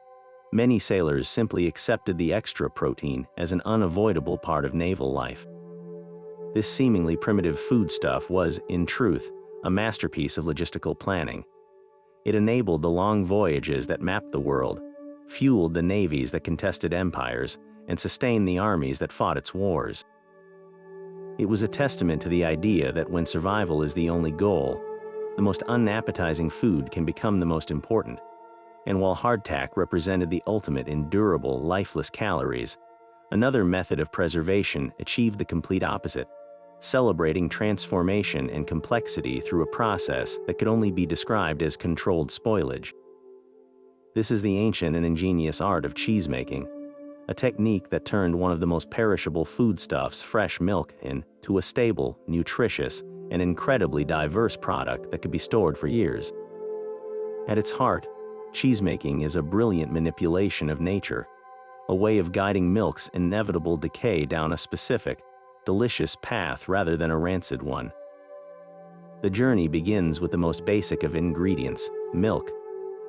Many sailors simply accepted the extra protein as an unavoidable part of naval life. This seemingly primitive foodstuff was, in truth, a masterpiece of logistical planning. It enabled the long voyages that mapped the world, fueled the navies that contested empires, and sustained the armies that fought its wars. It was a testament to the idea that when survival is the only goal, the most unappetizing food can become the most important. And while hardtack represented the ultimate in durable, lifeless calories, another method of preservation achieved the complete opposite, celebrating transformation and complexity through a process that could only be described as controlled spoilage. This is the ancient and ingenious art of cheesemaking, a technique that turned one of the most perishable foodstuffs, fresh milk, into a stable, nutritious, and incredibly diverse product that could be stored for years. At its heart, cheesemaking is a brilliant manipulation of nature, a way of guiding milk's inevitable decay down a specific, delicious path rather than a rancid one. The journey begins with the most basic of ingredients, milk.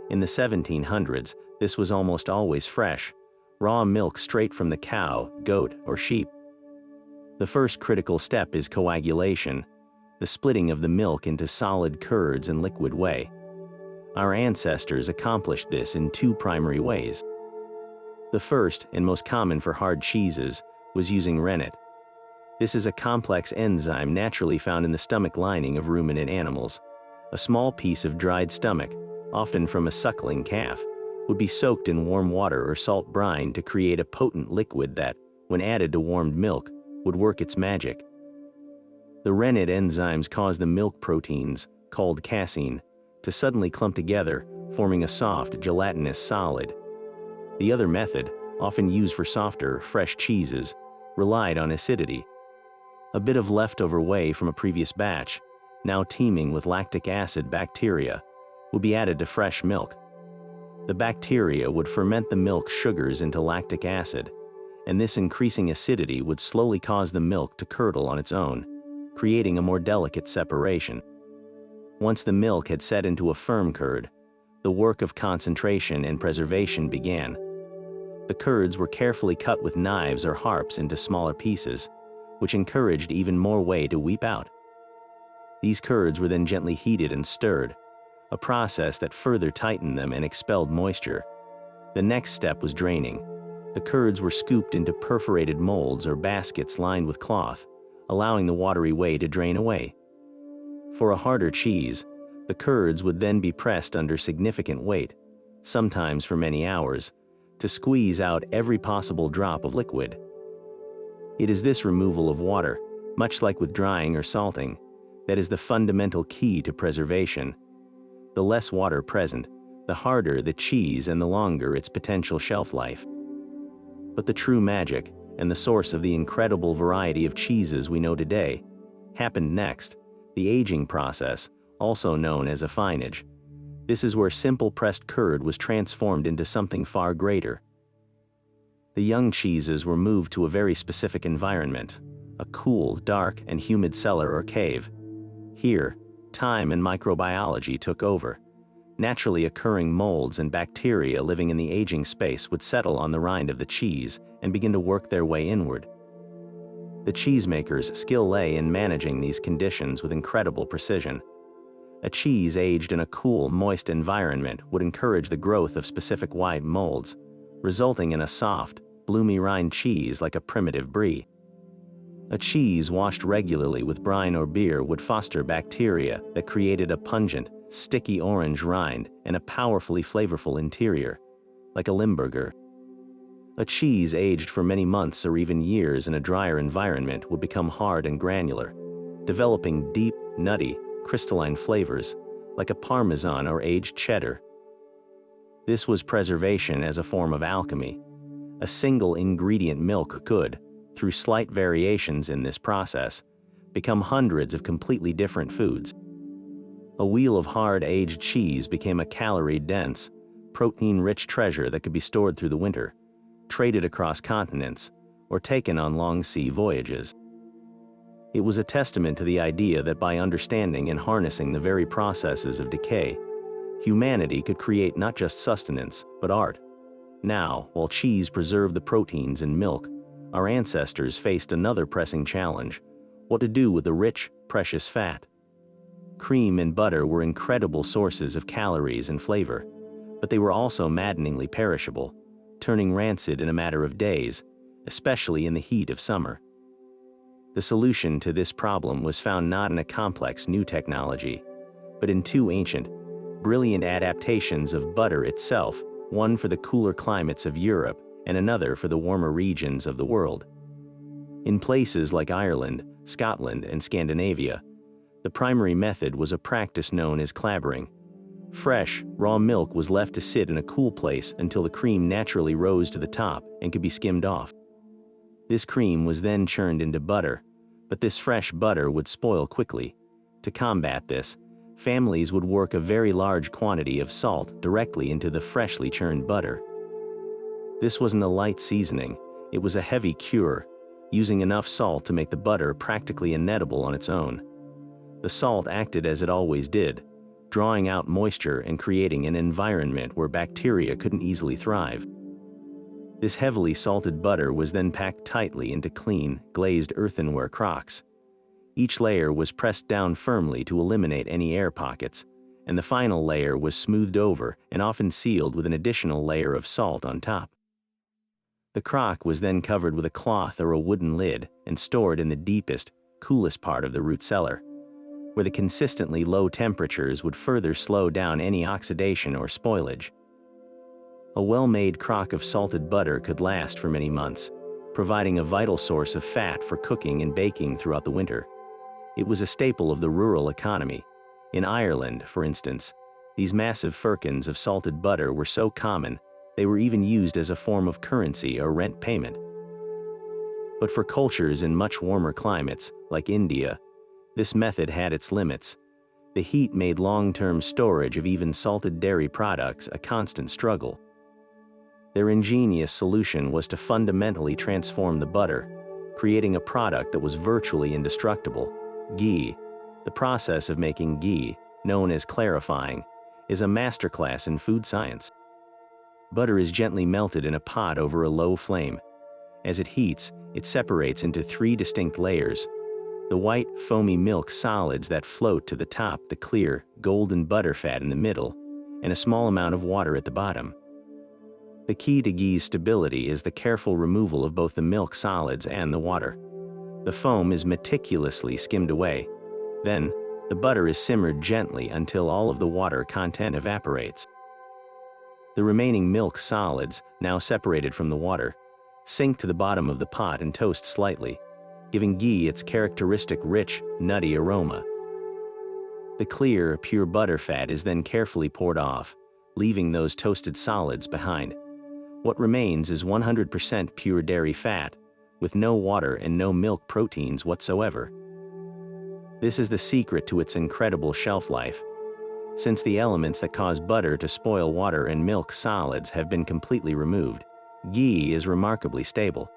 In the 1700s, this was almost always fresh, raw milk straight from the cow, goat, or sheep. The first critical step is coagulation, the splitting of the milk into solid curds and liquid whey. Our ancestors accomplished this in two primary ways. The first, and most common for hard cheeses, was using rennet. This is a complex enzyme naturally found in the stomach lining of ruminant animals. A small piece of dried stomach, often from a suckling calf, would be soaked in warm water or salt brine to create a potent liquid that, when added to warmed milk, would work its magic. The rennet enzymes cause the milk proteins, called casein, to suddenly clump together, forming a soft, gelatinous solid. The other method, often used for softer, fresh cheeses, relied on acidity. A bit of leftover whey from a previous batch, now teeming with lactic acid bacteria, would be added to fresh milk. The bacteria would ferment the milk sugars into lactic acid, and this increasing acidity would slowly cause the milk to curdle on its own, creating a more delicate separation. Once the milk had set into a firm curd, the work of concentration and preservation began. The curds were carefully cut with knives or harps into smaller pieces, which encouraged even more whey to weep out. These curds were then gently heated and stirred, a process that further tightened them and expelled moisture. The next step was draining. The curds were scooped into perforated molds or baskets lined with cloth, allowing the watery whey to drain away. For a harder cheese, the curds would then be pressed under significant weight, sometimes for many hours, to squeeze out every possible drop of liquid. It is this removal of water, much like with drying or salting, that is the fundamental key to preservation. The less water present, the harder the cheese and the longer its potential shelf life. But the true magic, and the source of the incredible variety of cheeses we know today, happened next, the aging process, also known as affinage. This is where simple pressed curd was transformed into something far greater. The young cheeses were moved to a very specific environment, a cool, dark, and humid cellar or cave. Here, time and microbiology took over. Naturally occurring molds and bacteria living in the aging space would settle on the rind of the cheese and begin to work their way inward. The cheesemaker's skill lay in managing these conditions with incredible precision. A cheese aged in a cool, moist environment would encourage the growth of specific wide molds, resulting in a soft, bloomy rind cheese like a primitive brie. A cheese washed regularly with brine or beer would foster bacteria that created a pungent, sticky orange rind and a powerfully flavorful interior, like a Limburger. A cheese aged for many months or even years in a drier environment would become hard and granular, developing deep, nutty, crystalline flavors, like a Parmesan or aged cheddar. This was preservation as a form of alchemy. A single ingredient milk could, through slight variations in this process, become hundreds of completely different foods. A wheel of hard aged cheese became a calorie-dense, protein-rich treasure that could be stored through the winter, traded across continents, or taken on long sea voyages. It was a testament to the idea that by understanding and harnessing the very processes of decay, humanity could create not just sustenance, but art. Now, while cheese preserved the proteins in milk, our ancestors faced another pressing challenge: what to do with the rich, precious fat. Cream and butter were incredible sources of calories and flavor, but they were also maddeningly perishable, turning rancid in a matter of days, especially in the heat of summer. The solution to this problem was found not in a complex new technology, but in two ancient, brilliant adaptations of butter itself, one for the cooler climates of Europe and another for the warmer regions of the world. In places like Ireland, Scotland, and Scandinavia, the primary method was a practice known as clabbering. Fresh, raw milk was left to sit in a cool place until the cream naturally rose to the top and could be skimmed off. This cream was then churned into butter, but this fresh butter would spoil quickly. To combat this, families would work a very large quantity of salt directly into the freshly churned butter. This wasn't a light seasoning, it was a heavy cure, using enough salt to make the butter practically inedible on its own. The salt acted as it always did, drawing out moisture and creating an environment where bacteria couldn't easily thrive. This heavily salted butter was then packed tightly into clean, glazed earthenware crocks. Each layer was pressed down firmly to eliminate any air pockets, and the final layer was smoothed over and often sealed with an additional layer of salt on top. The crock was then covered with a cloth or a wooden lid and stored in the deepest, coolest part of the root cellar, where the consistently low temperatures would further slow down any oxidation or spoilage. A well-made crock of salted butter could last for many months, providing a vital source of fat for cooking and baking throughout the winter. It was a staple of the rural economy. In Ireland, for instance, these massive firkins of salted butter were so common, they were even used as a form of currency or rent payment. But for cultures in much warmer climates, like India, this method had its limits. The heat made long-term storage of even salted dairy products a constant struggle. Their ingenious solution was to fundamentally transform the butter, creating a product that was virtually indestructible. Ghee. The process of making ghee, known as clarifying, is a masterclass in food science. Butter is gently melted in a pot over a low flame. As it heats, it separates into three distinct layers: the white, foamy milk solids that float to the top, the clear, golden butterfat in the middle, and a small amount of water at the bottom. The key to ghee's stability is the careful removal of both the milk solids and the water. The foam is meticulously skimmed away. Then, the butter is simmered gently until all of the water content evaporates. The remaining milk solids, now separated from the water, sink to the bottom of the pot and toast slightly, giving ghee its characteristic rich, nutty aroma. The clear, pure butter fat is then carefully poured off, leaving those toasted solids behind. What remains is 100% pure dairy fat, with no water and no milk proteins whatsoever. This is the secret to its incredible shelf life. Since the elements that cause butter to spoil water and milk solids have been completely removed, ghee is remarkably stable.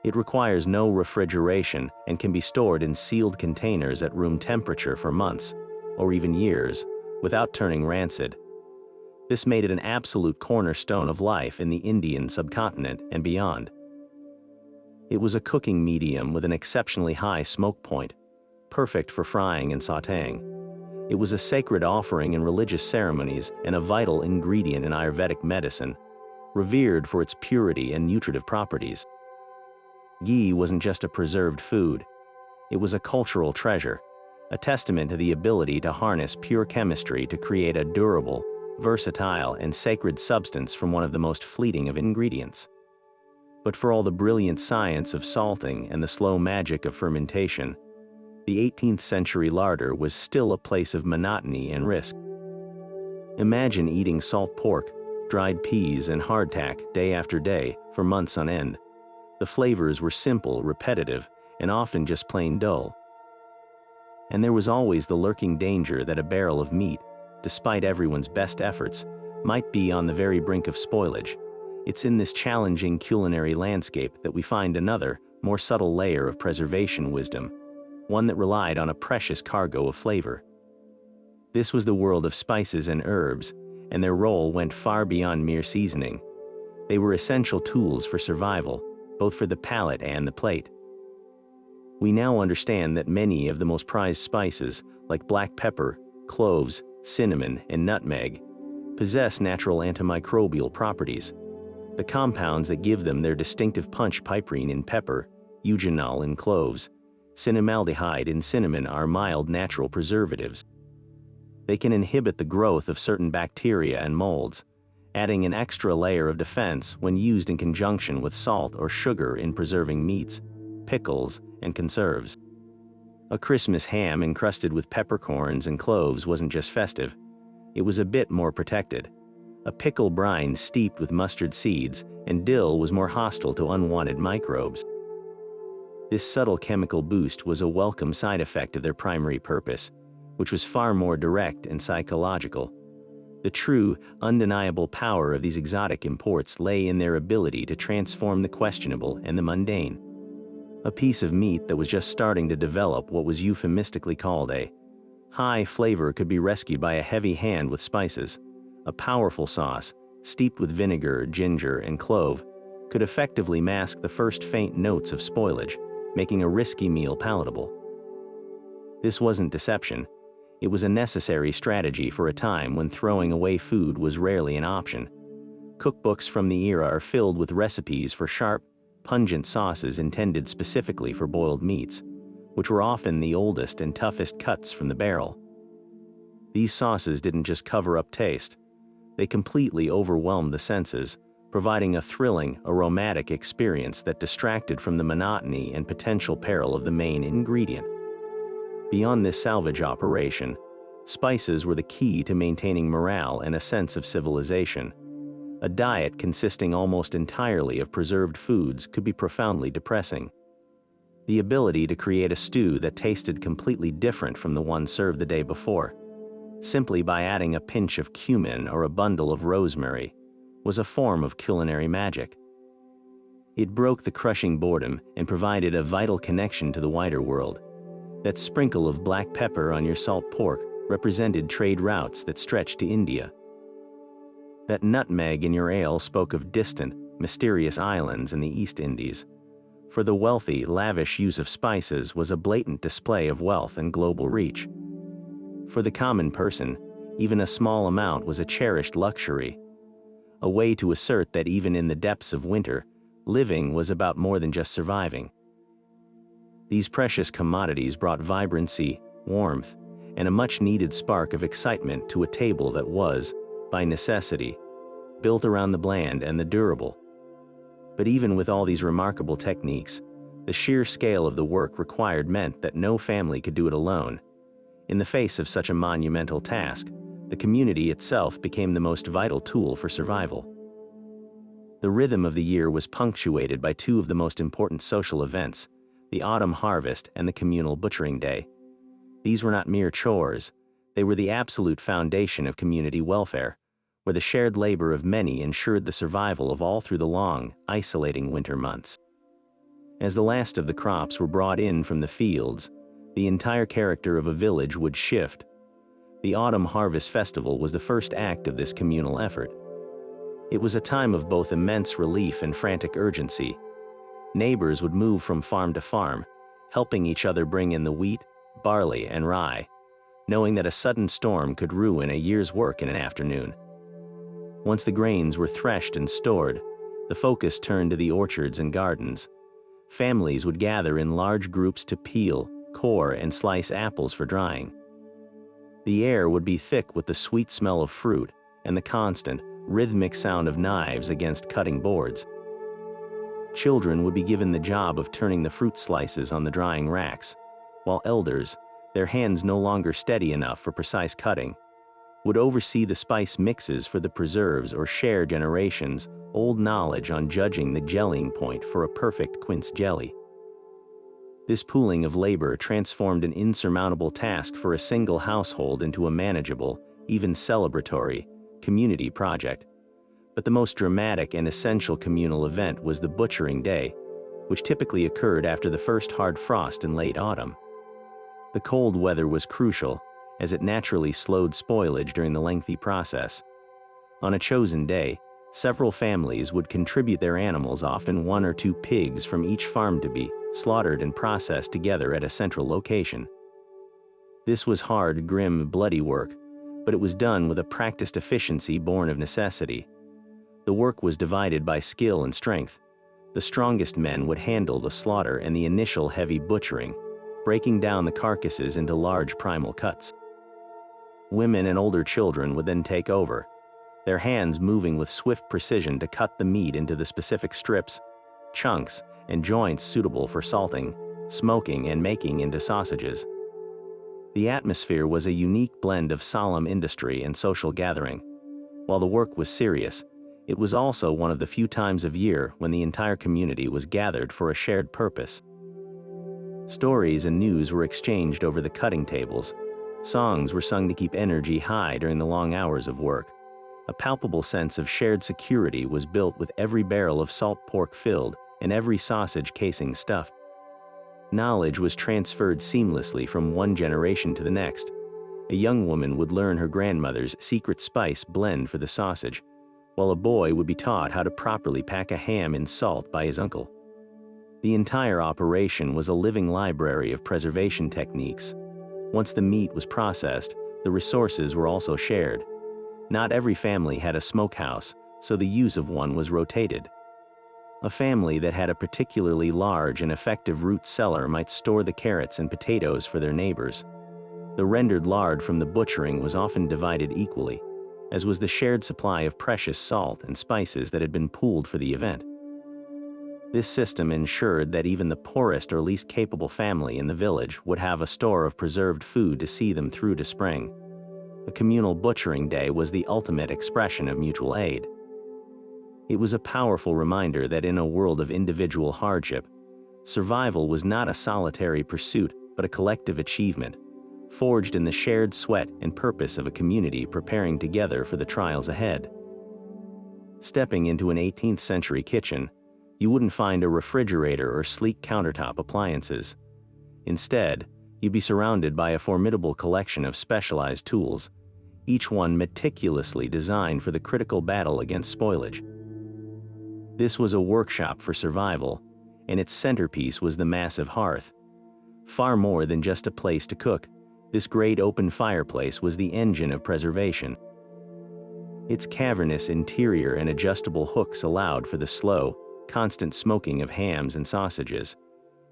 It requires no refrigeration and can be stored in sealed containers at room temperature for months, or even years, without turning rancid. This made it an absolute cornerstone of life in the Indian subcontinent and beyond. It was a cooking medium with an exceptionally high smoke point, perfect for frying and sautéing. It was a sacred offering in religious ceremonies and a vital ingredient in Ayurvedic medicine, revered for its purity and nutritive properties. Ghee wasn't just a preserved food. It was a cultural treasure, a testament to the ability to harness pure chemistry to create a durable, versatile, and sacred substance from one of the most fleeting of ingredients. But for all the brilliant science of salting and the slow magic of fermentation, the 18th century larder was still a place of monotony and risk. Imagine eating salt pork, dried peas, and hardtack day after day for months on end. The flavors were simple, repetitive, and often just plain dull. And there was always the lurking danger that a barrel of meat, despite everyone's best efforts, might be on the very brink of spoilage. It's in this challenging culinary landscape that we find another, more subtle layer of preservation wisdom, one that relied on a precious cargo of flavor. This was the world of spices and herbs, and their role went far beyond mere seasoning. They were essential tools for survival, both for the palate and the plate. We now understand that many of the most prized spices, like black pepper, cloves, cinnamon, and nutmeg, possess natural antimicrobial properties. The compounds that give them their distinctive punch, piperine in pepper, eugenol in cloves, cinnamaldehyde in cinnamon, are mild natural preservatives. They can inhibit the growth of certain bacteria and molds, adding an extra layer of defense when used in conjunction with salt or sugar in preserving meats, pickles, and conserves. A Christmas ham encrusted with peppercorns and cloves wasn't just festive, it was a bit more protected. A pickle brine steeped with mustard seeds and dill was more hostile to unwanted microbes. This subtle chemical boost was a welcome side effect of their primary purpose, which was far more direct and psychological. The true, undeniable power of these exotic imports lay in their ability to transform the questionable and the mundane. A piece of meat that was just starting to develop what was euphemistically called a high flavor could be rescued by a heavy hand with spices. A powerful sauce, steeped with vinegar, ginger, and clove, could effectively mask the first faint notes of spoilage, making a risky meal palatable. This wasn't deception. It was a necessary strategy for a time when throwing away food was rarely an option. Cookbooks from the era are filled with recipes for sharp, pungent sauces intended specifically for boiled meats, which were often the oldest and toughest cuts from the barrel. These sauces didn't just cover up taste. They completely overwhelmed the senses, providing a thrilling, aromatic experience that distracted from the monotony and potential peril of the main ingredient. Beyond this salvage operation, spices were the key to maintaining morale and a sense of civilization. A diet consisting almost entirely of preserved foods could be profoundly depressing. The ability to create a stew that tasted completely different from the one served the day before, simply by adding a pinch of cumin or a bundle of rosemary, was a form of culinary magic. It broke the crushing boredom and provided a vital connection to the wider world. That sprinkle of black pepper on your salt pork represented trade routes that stretched to India. That nutmeg in your ale spoke of distant, mysterious islands in the East Indies. For the wealthy, lavish use of spices was a blatant display of wealth and global reach. For the common person, even a small amount was a cherished luxury. a way to assert that even in the depths of winter, living was about more than just surviving. These precious commodities brought vibrancy, warmth, and a much-needed spark of excitement to a table that was, by necessity, built around the bland and the durable. But even with all these remarkable techniques, the sheer scale of the work required meant that no family could do it alone. In the face of such a monumental task, the community itself became the most vital tool for survival. The rhythm of the year was punctuated by two of the most important social events, the autumn harvest and the communal butchering day. These were not mere chores, they were the absolute foundation of community welfare, where the shared labor of many ensured the survival of all through the long, isolating winter months. As the last of the crops were brought in from the fields, the entire character of a village would shift. The Autumn Harvest Festival was the first act of this communal effort. It was a time of both immense relief and frantic urgency. Neighbors would move from farm to farm, helping each other bring in the wheat, barley, and rye, knowing that a sudden storm could ruin a year's work in an afternoon. Once the grains were threshed and stored, the focus turned to the orchards and gardens. Families would gather in large groups to peel, core, and slice apples for drying. The air would be thick with the sweet smell of fruit and the constant, rhythmic sound of knives against cutting boards. Children would be given the job of turning the fruit slices on the drying racks, while elders, their hands no longer steady enough for precise cutting, would oversee the spice mixes for the preserves or share generations' old knowledge on judging the gelling point for a perfect quince jelly. This pooling of labor transformed an insurmountable task for a single household into a manageable, even celebratory, community project. But the most dramatic and essential communal event was the butchering day, which typically occurred after the first hard frost in late autumn. The cold weather was crucial, as it naturally slowed spoilage during the lengthy process. On a chosen day, several families would contribute their animals, often 1 or 2 pigs from each farm, to be slaughtered and processed together at a central location. This was hard, grim, bloody work, but it was done with a practiced efficiency born of necessity. The work was divided by skill and strength. The strongest men would handle the slaughter and the initial heavy butchering, breaking down the carcasses into large primal cuts. Women and older children would then take over, their hands moving with swift precision to cut the meat into the specific strips, chunks, and joints suitable for salting, smoking, and making into sausages. The atmosphere was a unique blend of solemn industry and social gathering. While the work was serious, it was also one of the few times of year when the entire community was gathered for a shared purpose. Stories and news were exchanged over the cutting tables. Songs were sung to keep energy high during the long hours of work. A palpable sense of shared security was built with every barrel of salt pork filled and every sausage casing stuffed. Knowledge was transferred seamlessly from one generation to the next. A young woman would learn her grandmother's secret spice blend for the sausage, while a boy would be taught how to properly pack a ham in salt by his uncle. The entire operation was a living library of preservation techniques. Once the meat was processed, the resources were also shared. Not every family had a smokehouse, so the use of one was rotated. A family that had a particularly large and effective root cellar might store the carrots and potatoes for their neighbors. The rendered lard from the butchering was often divided equally, as was the shared supply of precious salt and spices that had been pooled for the event. This system ensured that even the poorest or least capable family in the village would have a store of preserved food to see them through to spring. The communal butchering day was the ultimate expression of mutual aid. It was a powerful reminder that in a world of individual hardship, survival was not a solitary pursuit but a collective achievement, forged in the shared sweat and purpose of a community preparing together for the trials ahead. Stepping into an 18th century kitchen, you wouldn't find a refrigerator or sleek countertop appliances. Instead, you'd be surrounded by a formidable collection of specialized tools, each one meticulously designed for the critical battle against spoilage. This was a workshop for survival, and its centerpiece was the massive hearth. Far more than just a place to cook, this great open fireplace was the engine of preservation. Its cavernous interior and adjustable hooks allowed for the slow, constant smoking of hams and sausages,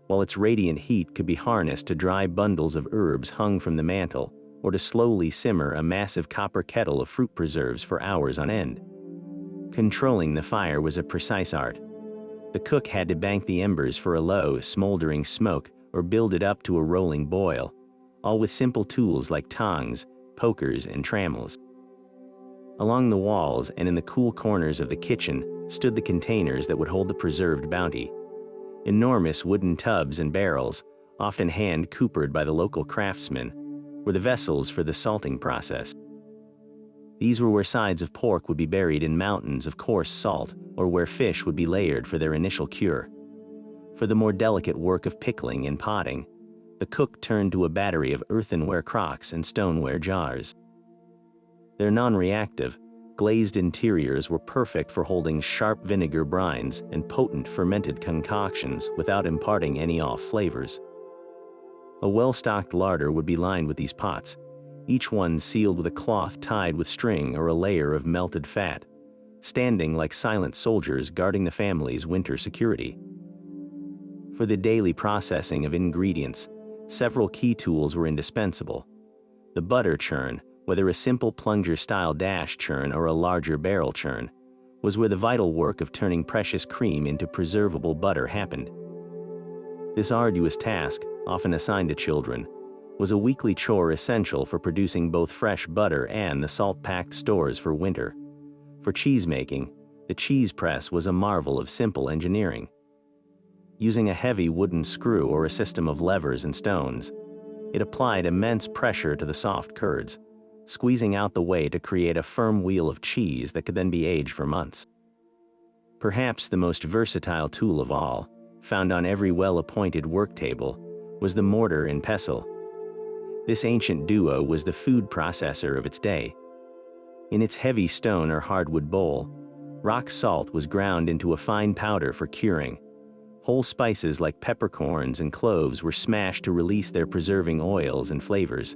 while its radiant heat could be harnessed to dry bundles of herbs hung from the mantel, or to slowly simmer a massive copper kettle of fruit preserves for hours on end. Controlling the fire was a precise art. The cook had to bank the embers for a low, smoldering smoke or build it up to a rolling boil, all with simple tools like tongs, pokers, and trammels. Along the walls and in the cool corners of the kitchen stood the containers that would hold the preserved bounty. Enormous wooden tubs and barrels, often hand-coopered by the local craftsmen, were the vessels for the salting process. These were where sides of pork would be buried in mountains of coarse salt, or where fish would be layered for their initial cure. For the more delicate work of pickling and potting, the cook turned to a battery of earthenware crocks and stoneware jars. Their non-reactive, glazed interiors were perfect for holding sharp vinegar brines and potent fermented concoctions without imparting any off flavors. A well-stocked larder would be lined with these pots, each one sealed with a cloth tied with string or a layer of melted fat, standing like silent soldiers guarding the family's winter security. For the daily processing of ingredients, several key tools were indispensable. The butter churn, whether a simple plunger-style dash churn or a larger barrel churn, was where the vital work of turning precious cream into preservable butter happened. This arduous task, often assigned to children, was a weekly chore essential for producing both fresh butter and the salt-packed stores for winter. For cheese-making, the cheese press was a marvel of simple engineering. Using a heavy wooden screw or a system of levers and stones, it applied immense pressure to the soft curds, squeezing out the whey to create a firm wheel of cheese that could then be aged for months. Perhaps the most versatile tool of all, found on every well-appointed work table, was the mortar and pestle. This ancient duo was the food processor of its day. In its heavy stone or hardwood bowl, rock salt was ground into a fine powder for curing. Whole spices like peppercorns and cloves were smashed to release their preserving oils and flavors,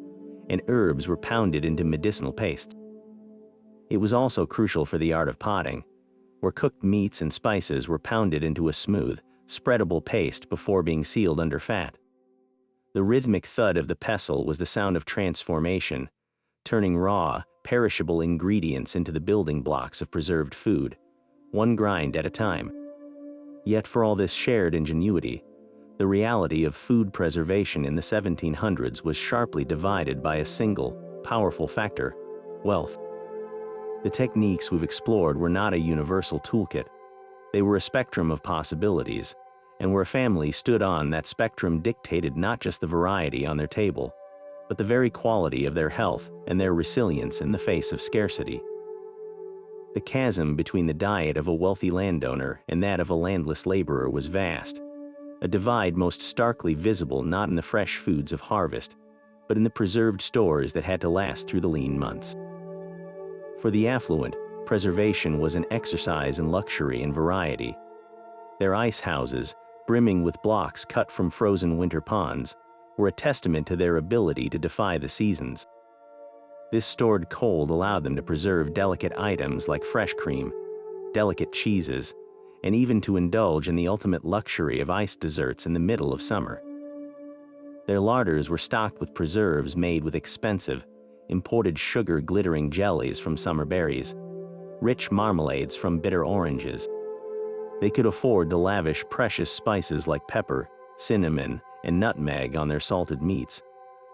and herbs were pounded into medicinal pastes. It was also crucial for the art of potting, where cooked meats and spices were pounded into a smooth, spreadable paste before being sealed under fat. The rhythmic thud of the pestle was the sound of transformation, turning raw, perishable ingredients into the building blocks of preserved food, one grind at a time. Yet for all this shared ingenuity, the reality of food preservation in the 1700s was sharply divided by a single, powerful factor: wealth. The techniques we've explored were not a universal toolkit. They were a spectrum of possibilities, and where a family stood on that spectrum dictated not just the variety on their table, but the very quality of their health and their resilience in the face of scarcity. The chasm between the diet of a wealthy landowner and that of a landless laborer was vast, a divide most starkly visible not in the fresh foods of harvest, but in the preserved stores that had to last through the lean months. For the affluent, preservation was an exercise in luxury and variety. Their ice houses, brimming with blocks cut from frozen winter ponds, were a testament to their ability to defy the seasons. This stored cold allowed them to preserve delicate items like fresh cream, delicate cheeses, and even to indulge in the ultimate luxury of iced desserts in the middle of summer. Their larders were stocked with preserves made with expensive, imported sugar-glittering jellies from summer berries, rich marmalades from bitter oranges. They could afford to lavish precious spices like pepper, cinnamon, and nutmeg on their salted meats,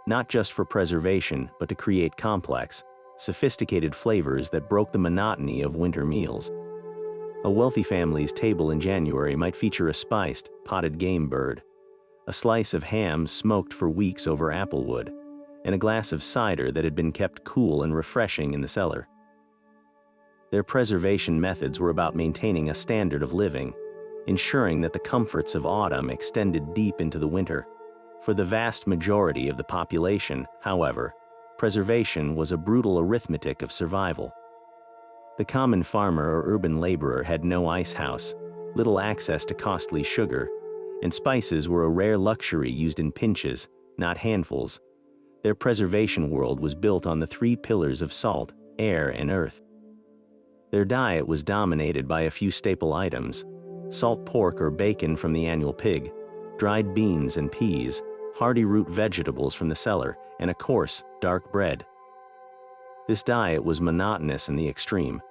not just for preservation, but to create complex, sophisticated flavors that broke the monotony of winter meals. A wealthy family's table in January might feature a spiced, potted game bird, a slice of ham smoked for weeks over applewood, and a glass of cider that had been kept cool and refreshing in the cellar. Their preservation methods were about maintaining a standard of living, ensuring that the comforts of autumn extended deep into the winter. For the vast majority of the population, however, preservation was a brutal arithmetic of survival. The common farmer or urban laborer had no ice house, little access to costly sugar, and spices were a rare luxury used in pinches, not handfuls. Their preservation world was built on the three pillars of salt, air, and earth. Their diet was dominated by a few staple items: salt pork or bacon from the annual pig, dried beans and peas, hearty root vegetables from the cellar, and a coarse, dark bread. This diet was monotonous in the extreme.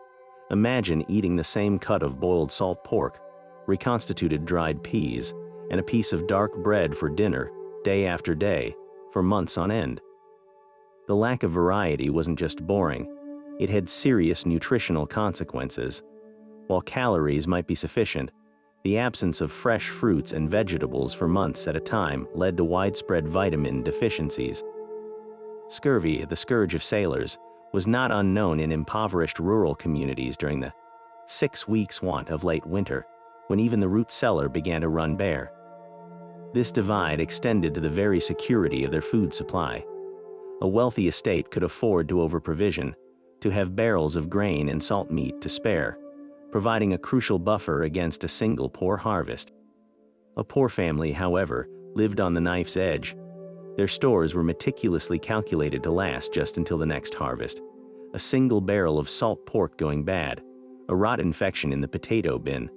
Imagine eating the same cut of boiled salt pork, reconstituted dried peas, and a piece of dark bread for dinner, day after day, for months on end. The lack of variety wasn't just boring, it had serious nutritional consequences. While calories might be sufficient, the absence of fresh fruits and vegetables for months at a time led to widespread vitamin deficiencies. Scurvy, the scourge of sailors, was not unknown in impoverished rural communities during the 6 weeks want of late winter, when even the root cellar began to run bare. This divide extended to the very security of their food supply. A wealthy estate could afford to overprovision, to have barrels of grain and salt meat to spare, providing a crucial buffer against a single poor harvest. A poor family, however, lived on the knife's edge. Their stores were meticulously calculated to last just until the next harvest. A single barrel of salt pork going bad, a rot infection in the potato bin,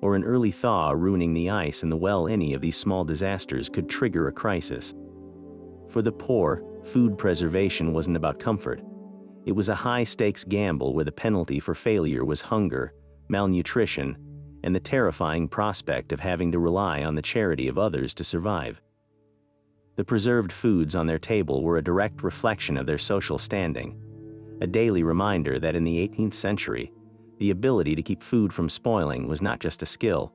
or an early thaw ruining the ice in the well, any of these small disasters could trigger a crisis. For the poor, food preservation wasn't about comfort. It was a high-stakes gamble where the penalty for failure was hunger, malnutrition, and the terrifying prospect of having to rely on the charity of others to survive. The preserved foods on their table were a direct reflection of their social standing, a daily reminder that in the 18th century, the ability to keep food from spoiling was not just a skill,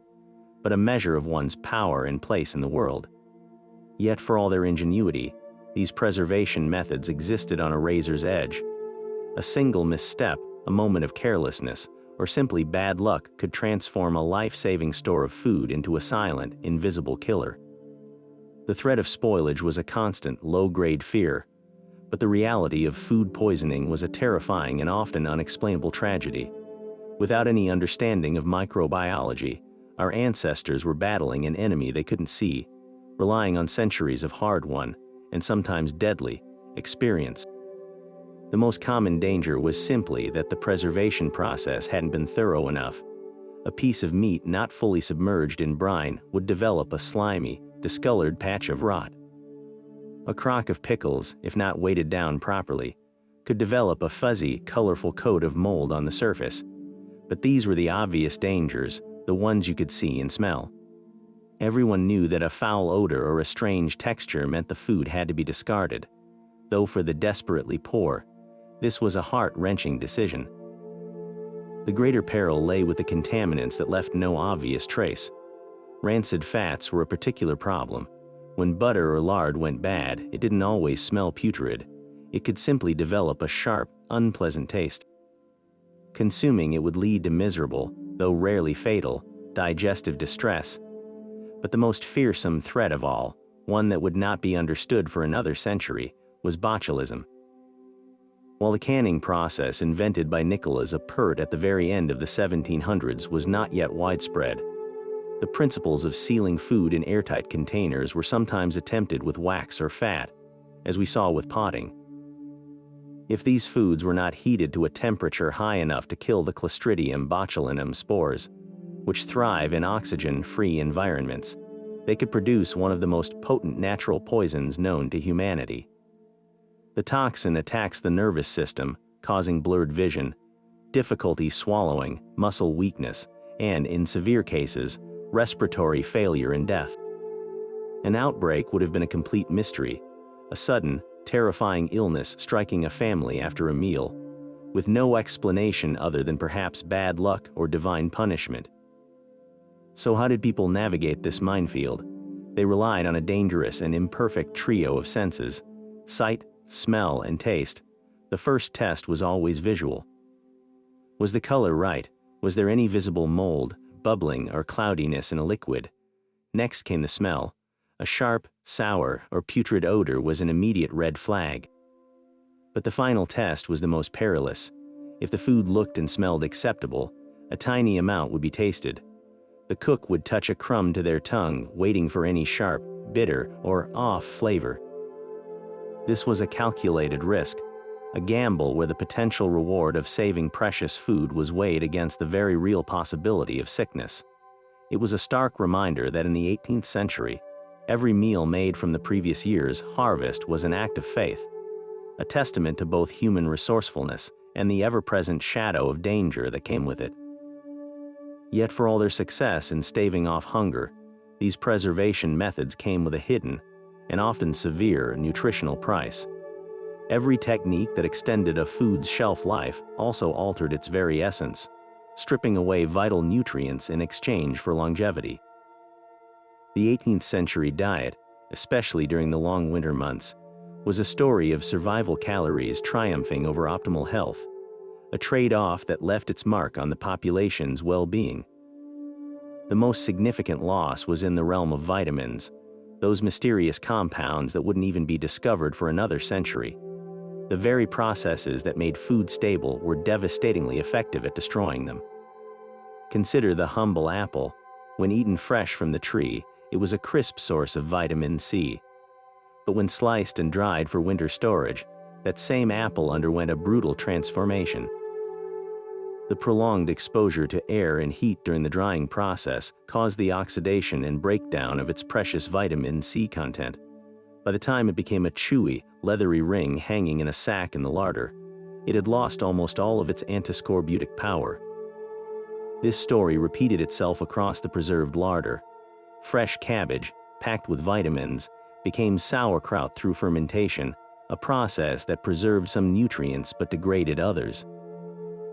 but a measure of one's power and place in the world. Yet for all their ingenuity, these preservation methods existed on a razor's edge. A single misstep, a moment of carelessness, or simply bad luck could transform a life-saving store of food into a silent, invisible killer. The threat of spoilage was a constant, low-grade fear, but the reality of food poisoning was a terrifying and often unexplainable tragedy. Without any understanding of microbiology, our ancestors were battling an enemy they couldn't see, relying on centuries of hard-won, and sometimes deadly, experience. The most common danger was simply that the preservation process hadn't been thorough enough. A piece of meat not fully submerged in brine would develop a slimy, discolored patch of rot. A crock of pickles, if not weighted down properly, could develop a fuzzy, colorful coat of mold on the surface. But these were the obvious dangers, the ones you could see and smell. Everyone knew that a foul odor or a strange texture meant the food had to be discarded, though for the desperately poor, this was a heart-wrenching decision. The greater peril lay with the contaminants that left no obvious trace. Rancid fats were a particular problem. When butter or lard went bad, it didn't always smell putrid. It could simply develop a sharp, unpleasant taste. Consuming it would lead to miserable, though rarely fatal, digestive distress. But the most fearsome threat of all, one that would not be understood for another century, was botulism. While the canning process invented by Nicolas Appert at the very end of the 1700s was not yet widespread, the principles of sealing food in airtight containers were sometimes attempted with wax or fat, as we saw with potting. If these foods were not heated to a temperature high enough to kill the Clostridium botulinum spores, which thrive in oxygen-free environments, they could produce one of the most potent natural poisons known to humanity. The toxin attacks the nervous system, causing blurred vision, difficulty swallowing, muscle weakness, and, in severe cases, respiratory failure and death. An outbreak would have been a complete mystery, a sudden, terrifying illness striking a family after a meal, with no explanation other than perhaps bad luck or divine punishment. So how did people navigate this minefield? They relied on a dangerous and imperfect trio of senses: sight, smell, and taste. The first test was always visual. Was the color right? Was there any visible mold, bubbling, or cloudiness in a liquid? Next came the smell. A sharp, sour, or putrid odor was an immediate red flag. But the final test was the most perilous. If the food looked and smelled acceptable, a tiny amount would be tasted. The cook would touch a crumb to their tongue, waiting for any sharp, bitter, or off flavor. This was a calculated risk, a gamble where the potential reward of saving precious food was weighed against the very real possibility of sickness. It was a stark reminder that in the 18th century, every meal made from the previous year's harvest was an act of faith, a testament to both human resourcefulness and the ever-present shadow of danger that came with it. Yet for all their success in staving off hunger, these preservation methods came with a hidden, and often severe, nutritional price. Every technique that extended a food's shelf life also altered its very essence, stripping away vital nutrients in exchange for longevity. The 18th century diet, especially during the long winter months, was a story of survival calories triumphing over optimal health, a trade-off that left its mark on the population's well-being. The most significant loss was in the realm of vitamins, those mysterious compounds that wouldn't even be discovered for another century. The very processes that made food stable were devastatingly effective at destroying them. Consider the humble apple. When eaten fresh from the tree, it was a crisp source of vitamin C. But when sliced and dried for winter storage, that same apple underwent a brutal transformation. The prolonged exposure to air and heat during the drying process caused the oxidation and breakdown of its precious vitamin C content. By the time it became a chewy, leathery ring hanging in a sack in the larder, it had lost almost all of its antiscorbutic power. This story repeated itself across the preserved larder. Fresh cabbage, packed with vitamins, became sauerkraut through fermentation, a process that preserved some nutrients but degraded others.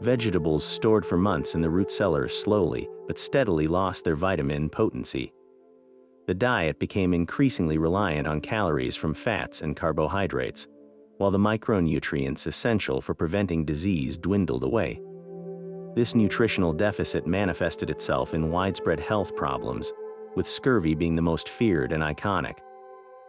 Vegetables stored for months in the root cellar slowly but steadily lost their vitamin potency. The diet became increasingly reliant on calories from fats and carbohydrates, while the micronutrients essential for preventing disease dwindled away. This nutritional deficit manifested itself in widespread health problems, with scurvy being the most feared and iconic.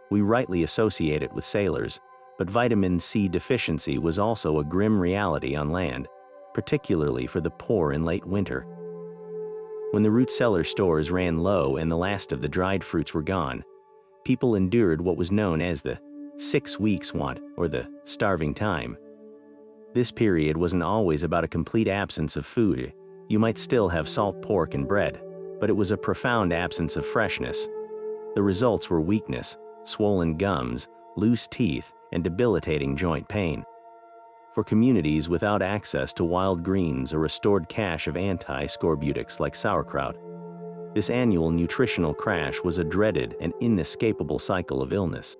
We rightly associate it with sailors, but vitamin C deficiency was also a grim reality on land, particularly for the poor in late winter. When the root cellar stores ran low and the last of the dried fruits were gone, people endured what was known as the 6 weeks want, or the starving time. This period wasn't always about a complete absence of food. You might still have salt pork and bread, but it was a profound absence of freshness. The results were weakness, swollen gums, loose teeth, and debilitating joint pain. For communities without access to wild greens or a stored cache of anti-scorbutics like sauerkraut, this annual nutritional crash was a dreaded and inescapable cycle of illness.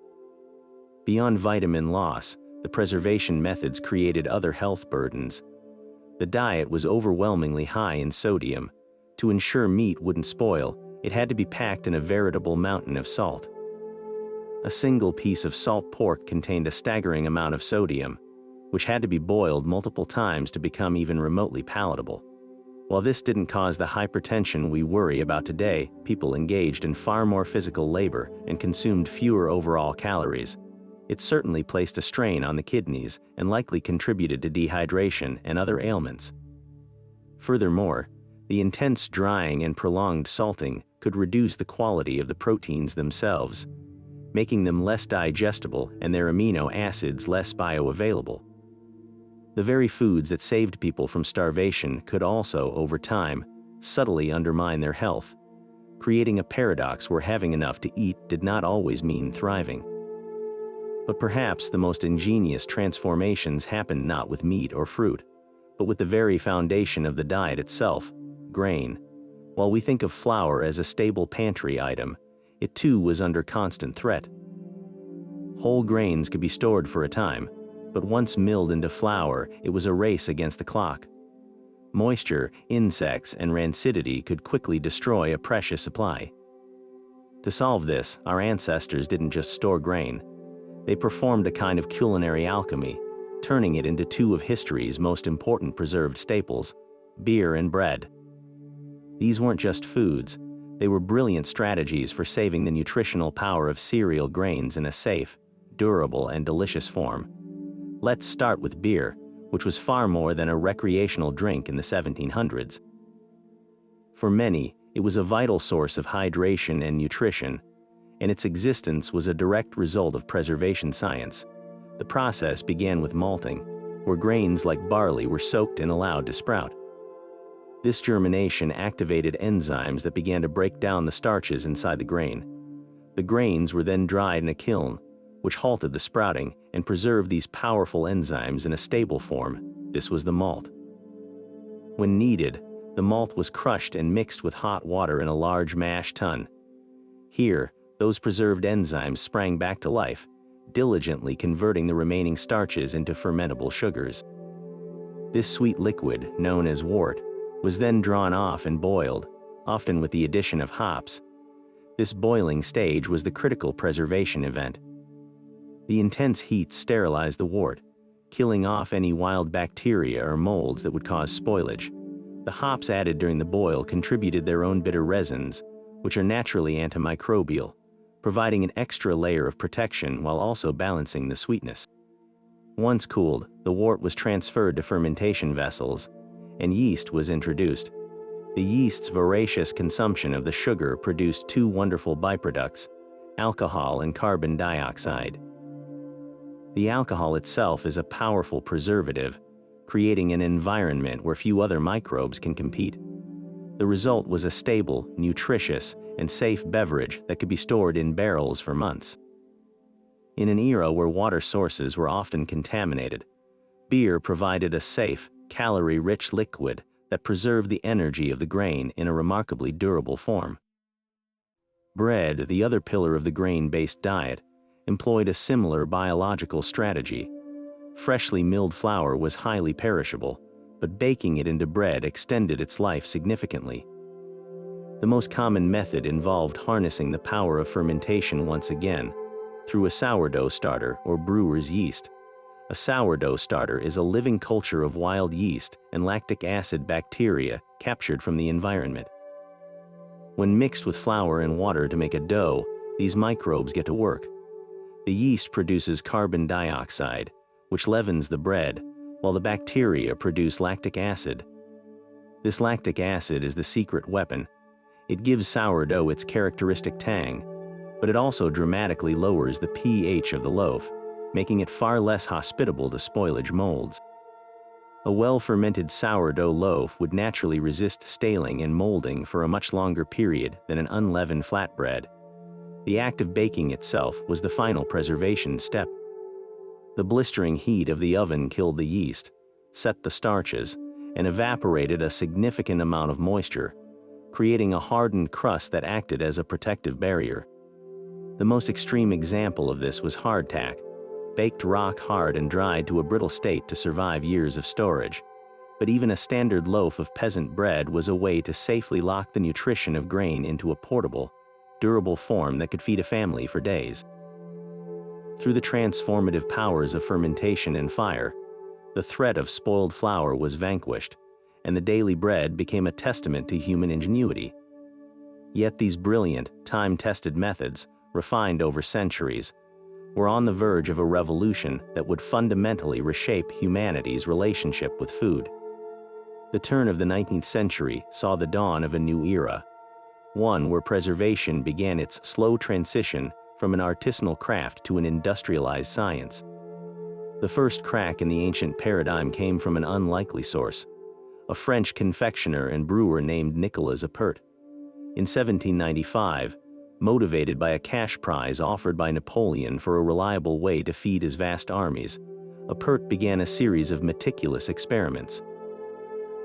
Beyond vitamin loss, the preservation methods created other health burdens. The diet was overwhelmingly high in sodium. To ensure meat wouldn't spoil, it had to be packed in a veritable mountain of salt. A single piece of salt pork contained a staggering amount of sodium, which had to be boiled multiple times to become even remotely palatable. While this didn't cause the hypertension we worry about today, people engaged in far more physical labor and consumed fewer overall calories. It certainly placed a strain on the kidneys and likely contributed to dehydration and other ailments. Furthermore, the intense drying and prolonged salting could reduce the quality of the proteins themselves, making them less digestible and their amino acids less bioavailable. The very foods that saved people from starvation could also, over time, subtly undermine their health, creating a paradox where having enough to eat did not always mean thriving. But perhaps the most ingenious transformations happened not with meat or fruit, but with the very foundation of the diet itself, grain. While we think of flour as a stable pantry item, it too was under constant threat. Whole grains could be stored for a time, but once milled into flour, it was a race against the clock. Moisture, insects, and rancidity could quickly destroy a precious supply. To solve this, our ancestors didn't just store grain. They performed a kind of culinary alchemy, turning it into two of history's most important preserved staples, beer and bread. These weren't just foods, they were brilliant strategies for saving the nutritional power of cereal grains in a safe, durable, and delicious form. Let's start with beer, which was far more than a recreational drink in the 1700s. For many, it was a vital source of hydration and nutrition, and its existence was a direct result of preservation science. The process began with malting, where grains like barley were soaked and allowed to sprout. This germination activated enzymes that began to break down the starches inside the grain. The grains were then dried in a kiln, which halted the sprouting and preserved these powerful enzymes in a stable form. This was the malt. When needed, the malt was crushed and mixed with hot water in a large mash tun. Here, those preserved enzymes sprang back to life, diligently converting the remaining starches into fermentable sugars. This sweet liquid, known as wort, was then drawn off and boiled, often with the addition of hops. This boiling stage was the critical preservation event. The intense heat sterilized the wort, killing off any wild bacteria or molds that would cause spoilage. The hops added during the boil contributed their own bitter resins, which are naturally antimicrobial, providing an extra layer of protection while also balancing the sweetness. Once cooled, the wort was transferred to fermentation vessels, and yeast was introduced. The yeast's voracious consumption of the sugar produced two wonderful byproducts, alcohol and carbon dioxide. The alcohol itself is a powerful preservative, creating an environment where few other microbes can compete. The result was a stable, nutritious, and safe beverage that could be stored in barrels for months. In an era where water sources were often contaminated, beer provided a safe, calorie-rich liquid that preserved the energy of the grain in a remarkably durable form. Bread, the other pillar of the grain-based diet, employed a similar biological strategy. Freshly milled flour was highly perishable, but baking it into bread extended its life significantly. The most common method involved harnessing the power of fermentation once again, through a sourdough starter or brewer's yeast. A sourdough starter is a living culture of wild yeast and lactic acid bacteria captured from the environment. When mixed with flour and water to make a dough, these microbes get to work. The yeast produces carbon dioxide, which leavens the bread, while the bacteria produce lactic acid. This lactic acid is the secret weapon. It gives sourdough its characteristic tang, but it also dramatically lowers the pH of the loaf, making it far less hospitable to spoilage molds. A well-fermented sourdough loaf would naturally resist staling and molding for a much longer period than an unleavened flatbread. The act of baking itself was the final preservation step. The blistering heat of the oven killed the yeast, set the starches, and evaporated a significant amount of moisture, creating a hardened crust that acted as a protective barrier. The most extreme example of this was hardtack, baked rock hard and dried to a brittle state to survive years of storage. But even a standard loaf of peasant bread was a way to safely lock the nutrition of grain into a portable, durable form that could feed a family for days. Through the transformative powers of fermentation and fire, the threat of spoiled flour was vanquished, and the daily bread became a testament to human ingenuity. Yet these brilliant, time-tested methods, refined over centuries, were on the verge of a revolution that would fundamentally reshape humanity's relationship with food. The turn of the 19th century saw the dawn of a new era, one where preservation began its slow transition from an artisanal craft to an industrialized science. The first crack in the ancient paradigm came from an unlikely source, a French confectioner and brewer named Nicolas Appert. In 1795, motivated by a cash prize offered by Napoleon for a reliable way to feed his vast armies, Appert began a series of meticulous experiments.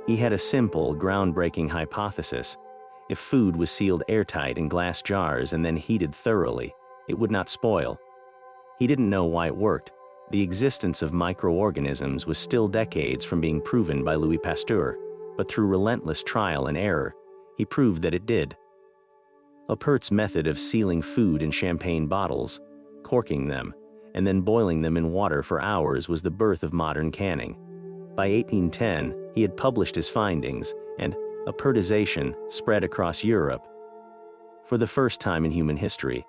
He had a simple, groundbreaking hypothesis. If food was sealed airtight in glass jars and then heated thoroughly, it would not spoil. He didn't know why it worked. The existence of microorganisms was still decades from being proven by Louis Pasteur, but through relentless trial and error, he proved that it did. Appert's method of sealing food in champagne bottles, corking them, and then boiling them in water for hours was the birth of modern canning. By 1810, he had published his findings, and appertization spread across Europe. For the first time in human history,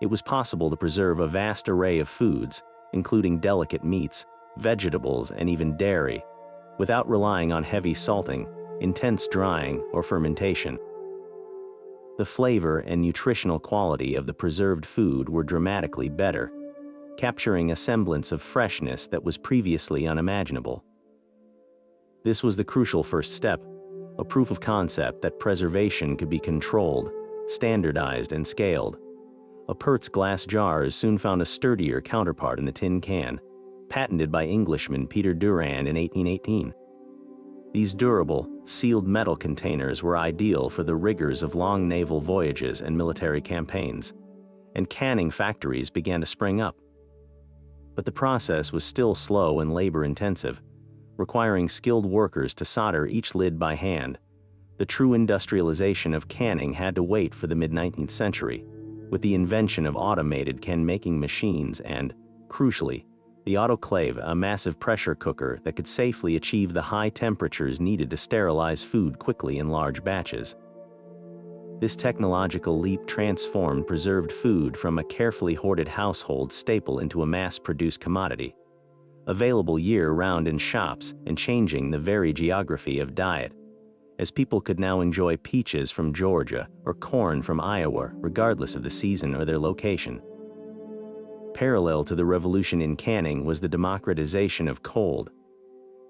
it was possible to preserve a vast array of foods, including delicate meats, vegetables, and even dairy, without relying on heavy salting, intense drying, or fermentation. The flavor and nutritional quality of the preserved food were dramatically better. capturing a semblance of freshness that was previously unimaginable. This was the crucial first step, a proof of concept that preservation could be controlled, standardized, and scaled. A Pert's glass jars soon found a sturdier counterpart in the tin can, patented by Englishman Peter Durand in 1818. These durable, sealed metal containers were ideal for the rigors of long naval voyages and military campaigns, and canning factories began to spring up. But the process was still slow and labor-intensive, requiring skilled workers to solder each lid by hand. The true industrialization of canning had to wait for the mid-19th century, with the invention of automated can-making machines and, crucially, the autoclave, a massive pressure cooker that could safely achieve the high temperatures needed to sterilize food quickly in large batches. This technological leap transformed preserved food from a carefully hoarded household staple into a mass-produced commodity, available year-round in shops and changing the very geography of diet, as people could now enjoy peaches from Georgia or corn from Iowa regardless of the season or their location. Parallel to the revolution in canning was the democratization of cold.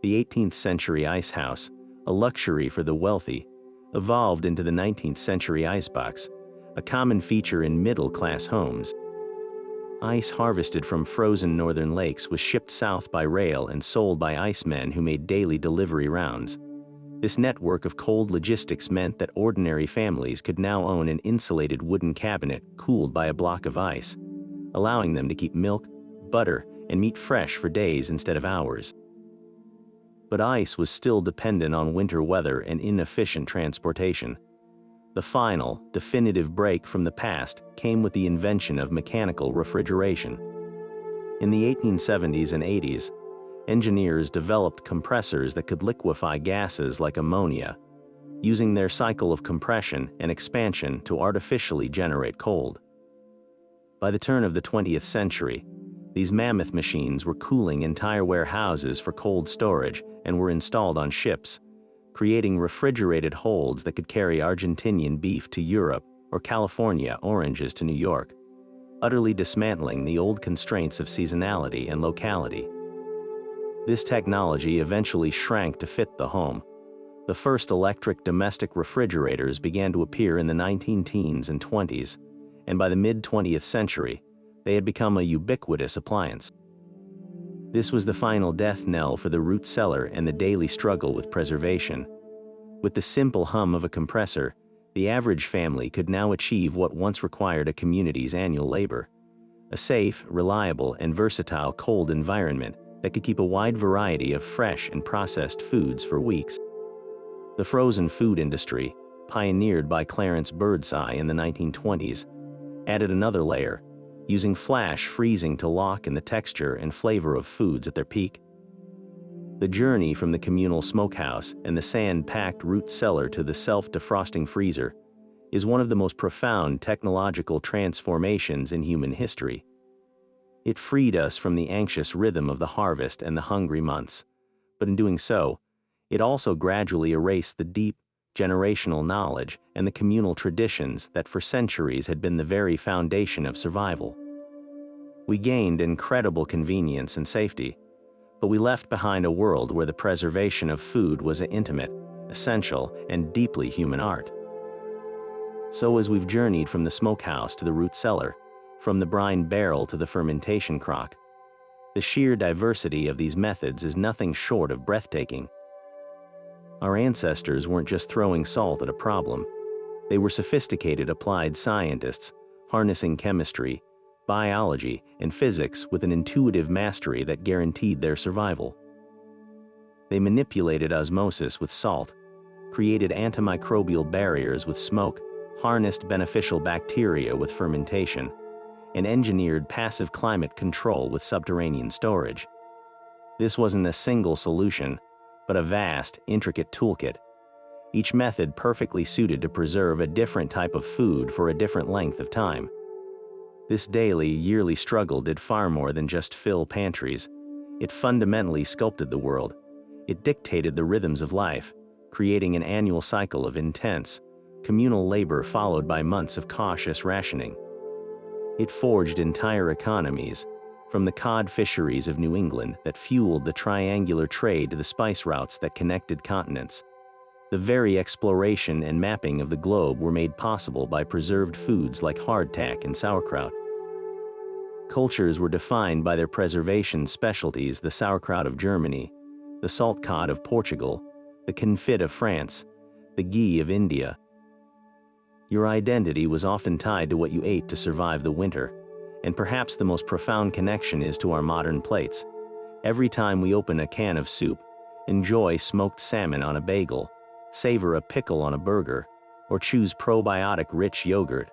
The 18th century icehouse, a luxury for the wealthy, evolved into the 19th century icebox, a common feature in middle-class homes. Ice harvested from frozen northern lakes was shipped south by rail and sold by icemen who made daily delivery rounds. This network of cold logistics meant that ordinary families could now own an insulated wooden cabinet cooled by a block of ice, allowing them to keep milk, butter, and meat fresh for days instead of hours. But ice was still dependent on winter weather and inefficient transportation. The final, definitive break from the past came with the invention of mechanical refrigeration. In the 1870s and 80s, engineers developed compressors that could liquefy gases like ammonia, using their cycle of compression and expansion to artificially generate cold. By the turn of the 20th century, these mammoth machines were cooling entire warehouses for cold storage and were installed on ships, creating refrigerated holds that could carry Argentinian beef to Europe or California oranges to New York, utterly dismantling the old constraints of seasonality and locality. This technology eventually shrank to fit the home. The first electric domestic refrigerators began to appear in the 19-teens and 20s, and by the mid-20th century, they had become a ubiquitous appliance. This was the final death knell for the root cellar and the daily struggle with preservation. With the simple hum of a compressor, the average family could now achieve what once required a community's annual labor: a safe, reliable, and versatile cold environment that could keep a wide variety of fresh and processed foods for weeks. The frozen food industry, pioneered by Clarence Birdseye in the 1920s, added another layer, using flash freezing to lock in the texture and flavor of foods at their peak. The journey from the communal smokehouse and the sand-packed root cellar to the self-defrosting freezer is one of the most profound technological transformations in human history. It freed us from the anxious rhythm of the harvest and the hungry months, but in doing so, it also gradually erased the deep, generational knowledge and the communal traditions that for centuries had been the very foundation of survival. We gained incredible convenience and safety, but we left behind a world where the preservation of food was an intimate, essential, and deeply human art. So as we've journeyed from the smokehouse to the root cellar, from the brine barrel to the fermentation crock, the sheer diversity of these methods is nothing short of breathtaking. Our ancestors weren't just throwing salt at a problem. They were sophisticated applied scientists, harnessing chemistry, biology, and physics with an intuitive mastery that guaranteed their survival. They manipulated osmosis with salt, created antimicrobial barriers with smoke, harnessed beneficial bacteria with fermentation, and engineered passive climate control with subterranean storage. This wasn't a single solution, but a vast, intricate toolkit, each method perfectly suited to preserve a different type of food for a different length of time. This daily, yearly struggle did far more than just fill pantries. It fundamentally sculpted the world. It dictated the rhythms of life, creating an annual cycle of intense, communal labor followed by months of cautious rationing. It forged entire economies, from the cod fisheries of New England that fueled the triangular trade to the spice routes that connected continents. The very exploration and mapping of the globe were made possible by preserved foods like hardtack and sauerkraut. Cultures were defined by their preservation specialties: the sauerkraut of Germany, the salt cod of Portugal, the confit of France, the ghee of India. Your identity was often tied to what you ate to survive the winter, and perhaps the most profound connection is to our modern plates. Every time we open a can of soup, enjoy smoked salmon on a bagel, savor a pickle on a burger, or choose probiotic-rich yogurt,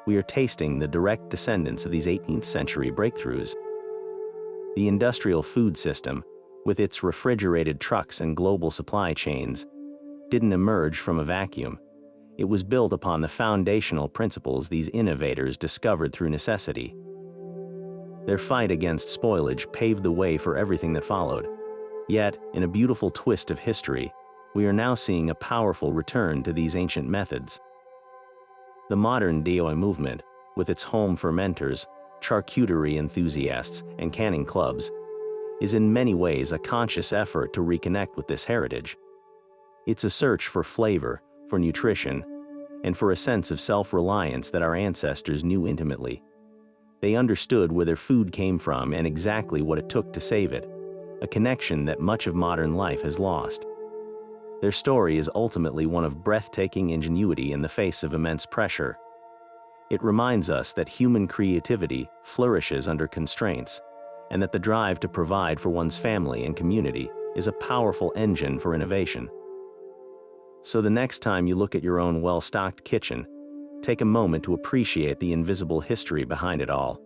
we are tasting the direct descendants of these 18th century breakthroughs. The industrial food system, with its refrigerated trucks and global supply chains, didn't emerge from a vacuum. It was built upon the foundational principles these innovators discovered through necessity. Their fight against spoilage paved the way for everything that followed. Yet, in a beautiful twist of history, we are now seeing a powerful return to these ancient methods. The modern DIY movement, with its home fermenters, charcuterie enthusiasts, and canning clubs, is in many ways a conscious effort to reconnect with this heritage. It's a search for flavor, for nutrition, and for a sense of self-reliance that our ancestors knew intimately. They understood where their food came from and exactly what it took to save it, a connection that much of modern life has lost. Their story is ultimately one of breathtaking ingenuity in the face of immense pressure. It reminds us that human creativity flourishes under constraints, and that the drive to provide for one's family and community is a powerful engine for innovation. So the next time you look at your own well-stocked kitchen, take a moment to appreciate the invisible history behind it all.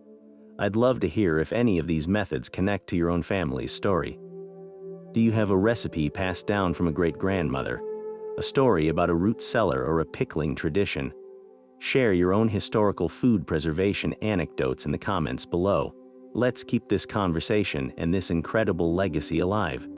I'd love to hear if any of these methods connect to your own family's story. Do you have a recipe passed down from a great-grandmother, a story about a root cellar or a pickling tradition? Share your own historical food preservation anecdotes in the comments below. Let's keep this conversation and this incredible legacy alive.